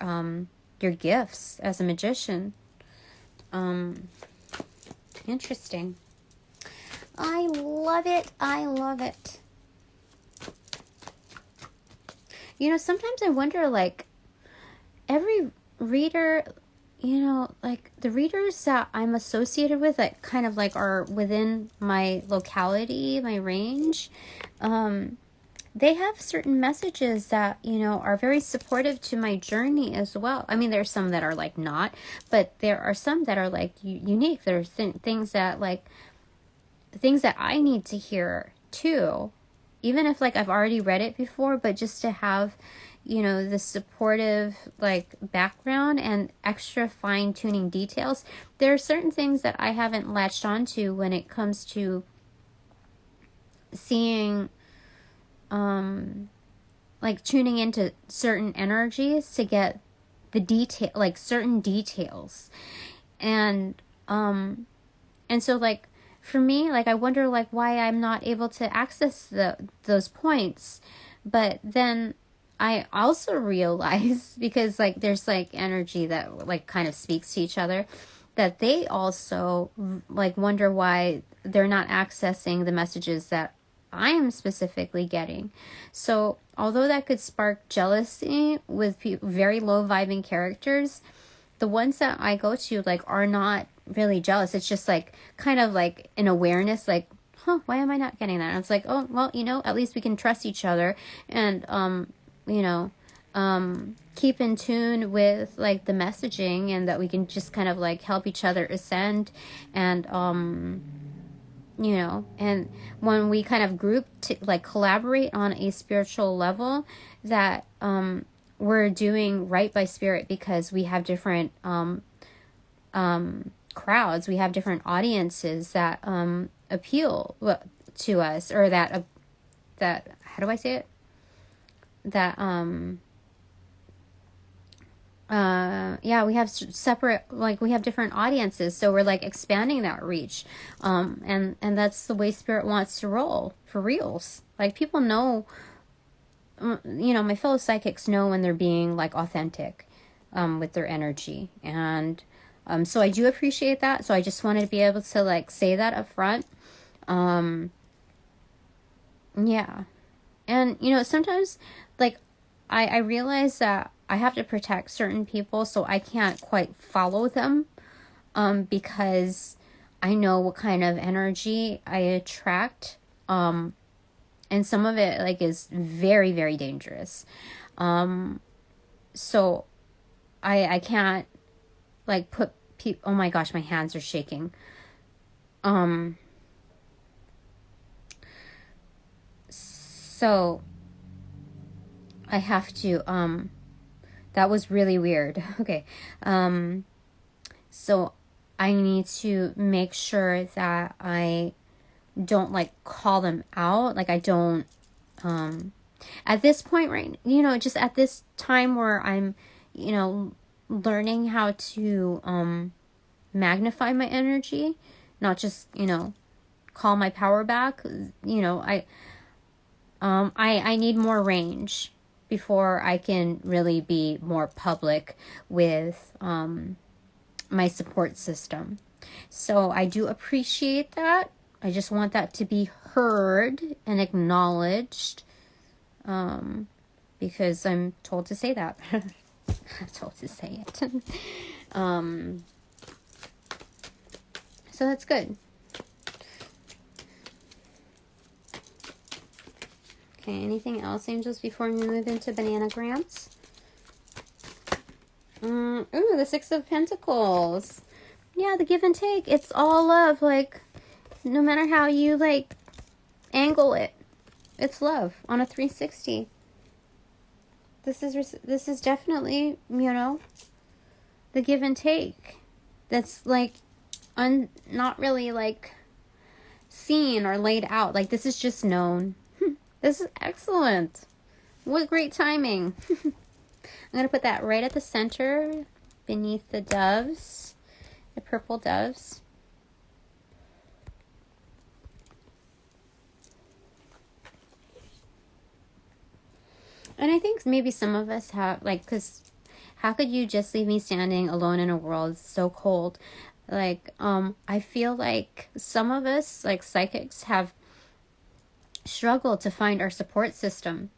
gifts as a magician. Interesting. I love it. I love it. You know, sometimes I wonder, like, every reader, you know, like the readers that I'm associated with that kind of like are within my locality, my range, they have certain messages that, you know, are very supportive to my journey as well. I mean, there's some that are like not, but there are some that are like unique. There's things that I need to hear too, even if like I've already read it before, but just to have, you know, the supportive like background and extra fine tuning details. There are certain things that I haven't latched onto when it comes to seeing like tuning into certain energies to get the detail, like certain details. And so like for me, like I wonder like why I'm not able to access those points. But then I also realize, because like there's like energy that like kind of speaks to each other, that they also like wonder why they're not accessing the messages that I'm specifically getting. So although that could spark jealousy with very low vibing characters, the ones that I go to like are not really jealous. It's just like kind of like an awareness, like, huh, why am I not getting that? And it's like, oh, well, at least we can trust each other and you know, keep in tune with like the messaging, and that we can just kind of like help each other ascend. And and when we kind of group to like collaborate on a spiritual level, that we're doing right by spirit, because we have different crowds, we have different audiences that appeal to us, or that how do I say it, that we have separate, like we have different audiences, so we're like expanding that reach, and that's the way spirit wants to roll, for reals. Like people know, my fellow psychics know when they're being like authentic with their energy, and so I do appreciate that. So I just wanted to be able to like say that up front. Yeah. And sometimes like I realize that I have to protect certain people, so I can't quite follow them, because I know what kind of energy I attract, and some of it like is very, very dangerous. So I can't like put people. Oh my gosh, my hands are shaking. So I have to that was really weird. Okay. So I need to make sure that I don't like call them out. Like I don't at this point, right, just at this time where I'm learning how to magnify my energy, not just call my power back. I need more range before I can really be more public with my support system. So I do appreciate that. I just want that to be heard and acknowledged, because I'm told to say that. I'm told to say it. So that's good. Okay, anything else, angels, before we move into bananagrams? Ooh, the Six of Pentacles. Yeah, the give and take. It's all love. Like, no matter how you, like, angle it, it's love on a 360. This is definitely, the give and take. That's, like, not really, like, seen or laid out. Like, this is just known. This is excellent. What great timing. I'm going to put that right at the center, beneath the doves, the purple doves. And I think maybe some of us have, like, because how could you just leave me standing alone in a world so cold? Like, I feel like some of us, like psychics, have struggled to find our support system.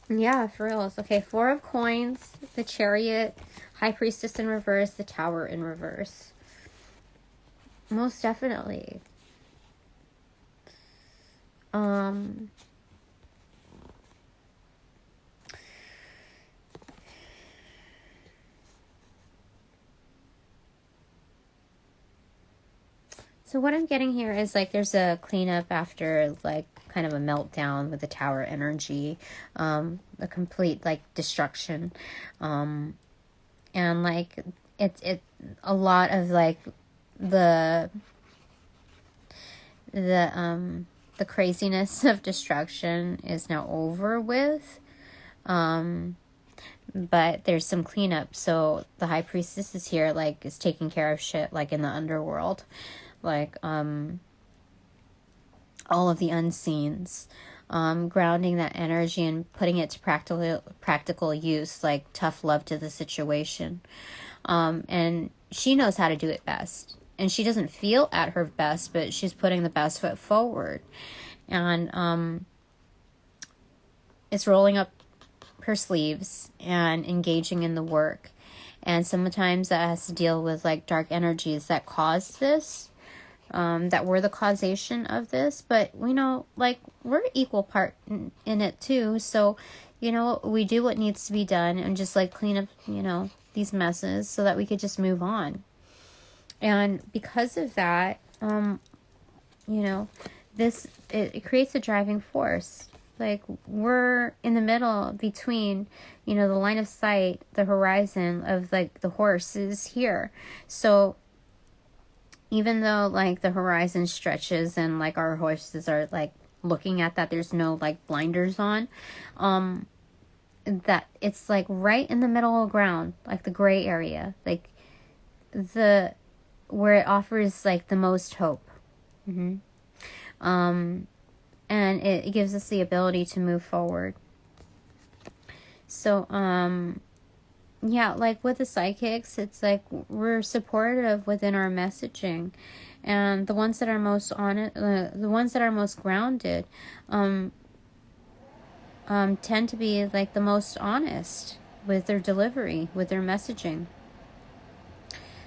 Yeah, for real. Okay, Four of Coins, the Chariot, High Priestess in reverse, the Tower in reverse. Most definitely. So what I'm getting here is like there's a cleanup after like kind of a meltdown with the Tower energy, a complete like destruction, and like it's a lot of like the craziness of destruction is now over with. but there's some cleanup. So the high priestess is here, like, is taking care of shit, like, in the underworld. Like, all of the unseens. Grounding that energy and putting it to practical use, like tough love to the situation. And she knows how to do it best. And she doesn't feel at her best, but she's putting the best foot forward. And it's rolling up her sleeves and engaging in the work. And sometimes that has to deal with like dark energies that cause this, that were the causation of this. But we know, like, we're equal part in it too. So, you know, we do what needs to be done and just like clean up, you know, these messes so that we could just move on. And because of that, you know, it creates a driving force. Like, we're in the middle between, you know, the line of sight, the horizon of, like, the horse is here. So even though, like, the horizon stretches and, like, our horses are, like, looking at that, there's no, like, blinders on, that it's, like, right in the middle of the ground, like, the gray area, like, where it offers, like, the most hope. And it gives us the ability to move forward. So, yeah, like with the psychics, it's like we're supportive within our messaging. And the ones that are most honest, the ones that are most grounded, tend to be like the most honest with their delivery, with their messaging.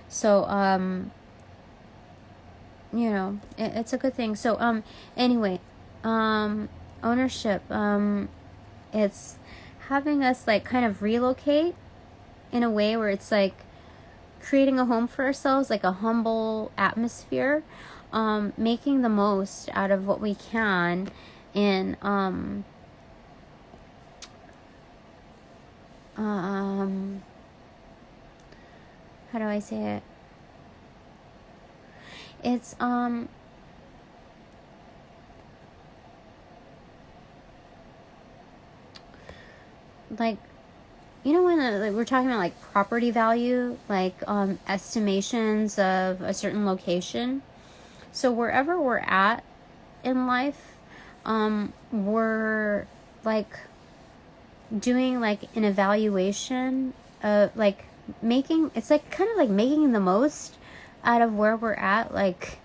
So, you know, it's a good thing. So, anyway, ownership, it's having us like kind of relocate in a way where it's like creating a home for ourselves, like a humble atmosphere, making the most out of what we can in, how do I say it? It's, like, you know, when like, we're talking about like property value, like estimations of a certain location. So wherever we're at in life, we're like doing like an evaluation of like making, it's like kind of like making the most out of where we're at. Like,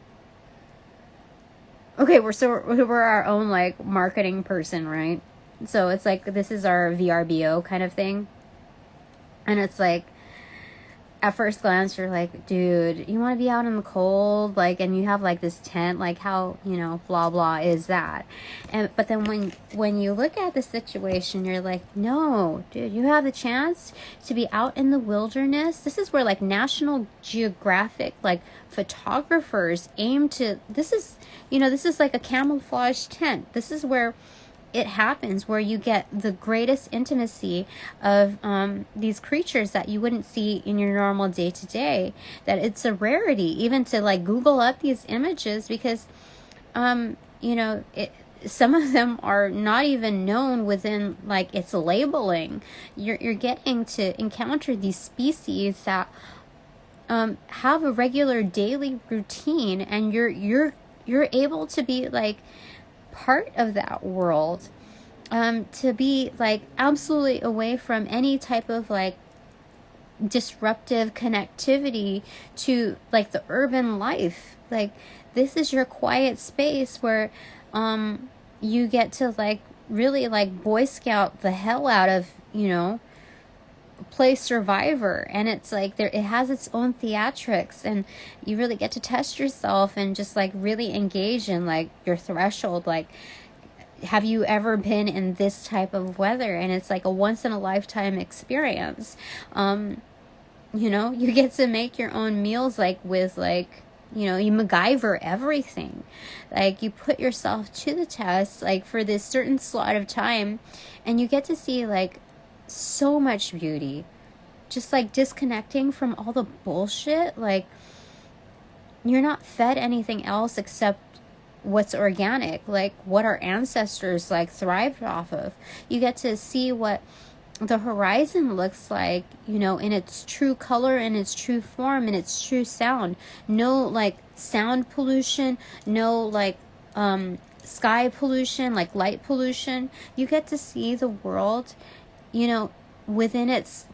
okay, we're our own like marketing person, right? So it's like, this is our VRBO kind of thing. And it's like, at first glance, you're like, dude, you want to be out in the cold? Like, and you have like this tent, like how, you know, blah, blah is that? But then when you look at the situation, you're like, no, dude, you have the chance to be out in the wilderness. This is where like National Geographic, like photographers aim to, this is like a camouflage tent. This is where it happens, where you get the greatest intimacy of these creatures that you wouldn't see in your normal day-to-day. That it's a rarity even to like Google up these images, because you know, some of them are not even known within like its labeling. You're getting to encounter these species that have a regular daily routine, and you're able to be like part of that world, to be like absolutely away from any type of like disruptive connectivity to like the urban life. Like, this is your quiet space where you get to like really like Boy Scout the hell out of, you know, play Survivor. And it's like it has its own theatrics, and you really get to test yourself and just like really engage in like your threshold. Like, have you ever been in this type of weather? And it's like a once in a lifetime experience. You know, you get to make your own meals, like with like, you know, you MacGyver everything. Like, you put yourself to the test, like for this certain slot of time, and you get to see like so much beauty, just like disconnecting from all the bullshit. Like, you're not fed anything else except what's organic, like what our ancestors like thrived off of. You get to see what the horizon looks like, you know, in its true color, in its true form, in its true sound. No like sound pollution, no like sky pollution, like light pollution. You get to see the world, you know, within its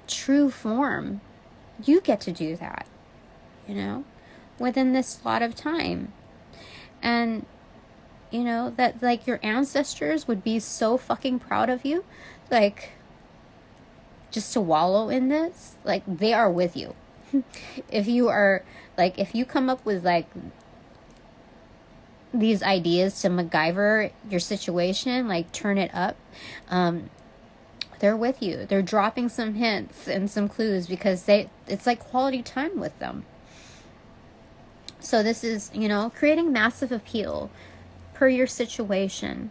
true form. You get to do that, you know, within this slot of time. And you know, that like your ancestors would be so fucking proud of you, like, just to wallow in this. Like, they are with you. If you are like, if you come up with like these ideas to MacGyver your situation, like turn it up, they're with you. They're dropping some hints and some clues because it's like quality time with them. So this is, you know, creating massive appeal per your situation,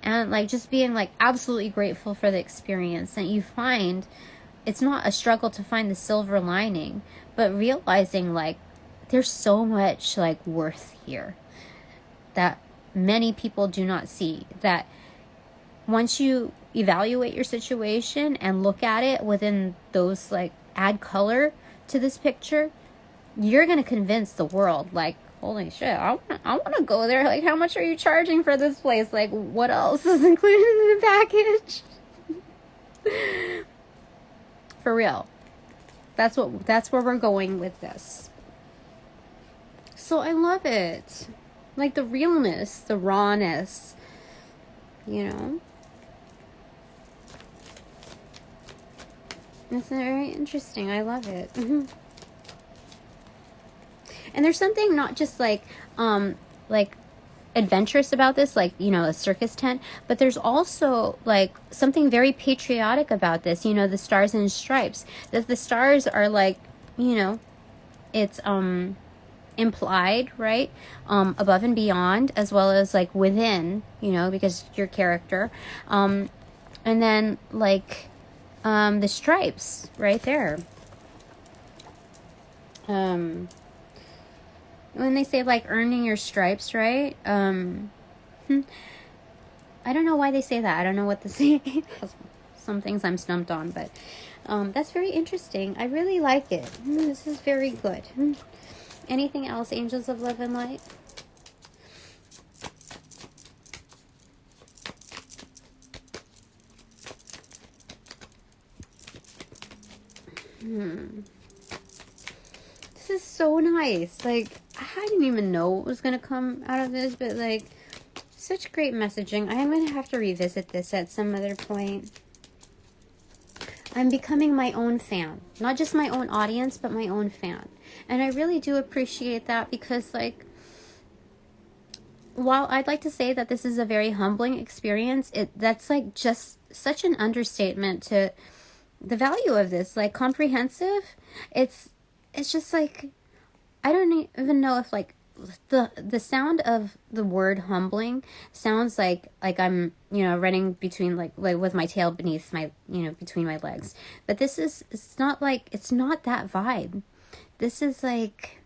and like just being like absolutely grateful for the experience. And you find it's not a struggle to find the silver lining, but realizing like there's so much like worth here that many people do not see. That once you evaluate your situation and look at it within those, like, add color to this picture, you're going to convince the world, like, holy shit, I want to go there. Like, how much are you charging for this place? Like, what else is included in the package? For real. That's where we're going with this. So I love it. Like, the realness, the rawness, you know? It's very interesting. I love it. Mm-hmm. And there's something not just like adventurous about this, like, you know, a circus tent, but there's also like something very patriotic about this, you know, the stars and stripes. That the stars are like, you know, it's implied, right? Above and beyond, as well as like within, you know, because your character. And then like the stripes right there. When they say like earning your stripes, right? I don't know why they say that. I don't know what the saying. Some things I'm stumped on, but that's very interesting. I really like it. This is very good. Anything else, Angels of Love and Light? This is so nice. Like, I didn't even know what was going to come out of this, but like, such great messaging. I am going to have to revisit this at some other point. I'm becoming my own fan. Not just my own audience, but my own fan. And I really do appreciate that, because like, while I'd like to say that this is a very humbling experience, that's like just such an understatement to the value of this. Like, comprehensive, it's just like, I don't even know if like the sound of the word humbling sounds like I'm, you know, running between like with my tail beneath my, you know, between my legs. But this is, it's not that vibe. This is like,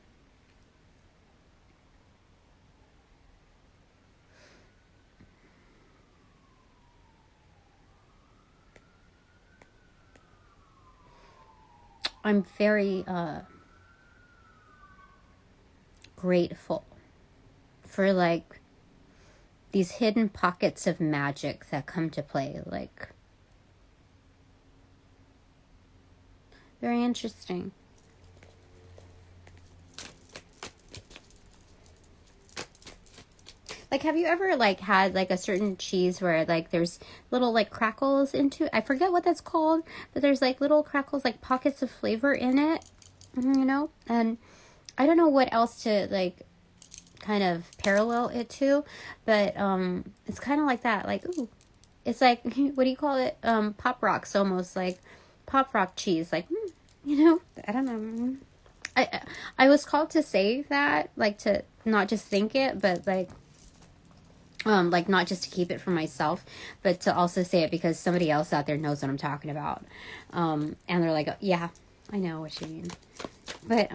I'm very grateful for like these hidden pockets of magic that come to play. Like, very interesting. Like, have you ever like had like a certain cheese where like there's little like crackles into it? I forget what that's called, but there's like little crackles, like pockets of flavor in it, you know? And I don't know what else to like kind of parallel it to, but it's kind of like that. Like, ooh, it's like, what do you call it? Pop rocks, almost like pop rock cheese. Like, you know, I don't know. I was called to say that, like, to not just think it, but like not just to keep it for myself, but to also say it because somebody else out there knows what I'm talking about. And they're like, yeah, I know what you mean. But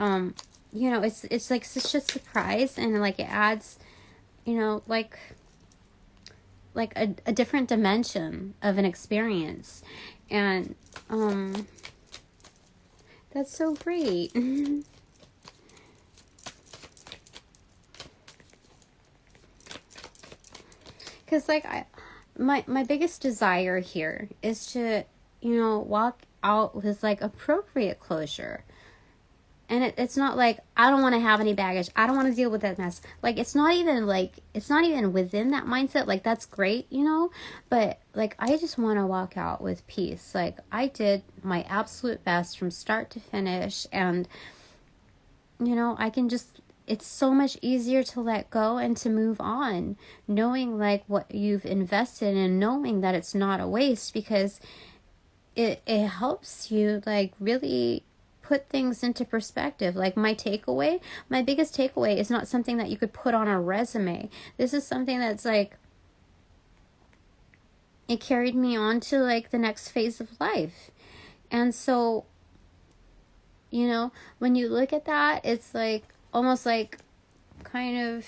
you know, it's like such a surprise, and like it adds, you know, like like a different dimension of an experience. And that's so great. Because like my biggest desire here is to, you know, walk out with like appropriate closure. And it's not like I don't want to have any baggage, I don't want to deal with that mess. Like it's not even within that mindset. Like that's great, you know, but like I just want to walk out with peace. Like I did my absolute best from start to finish, and you know, I can just, it's so much easier to let go and to move on, knowing like what you've invested in, knowing that it's not a waste, because it helps you like really put things into perspective. Like my biggest takeaway is not something that you could put on a resume. This is something that's like, it carried me on to like the next phase of life. And so, you know, when you look at that, it's like almost like kind of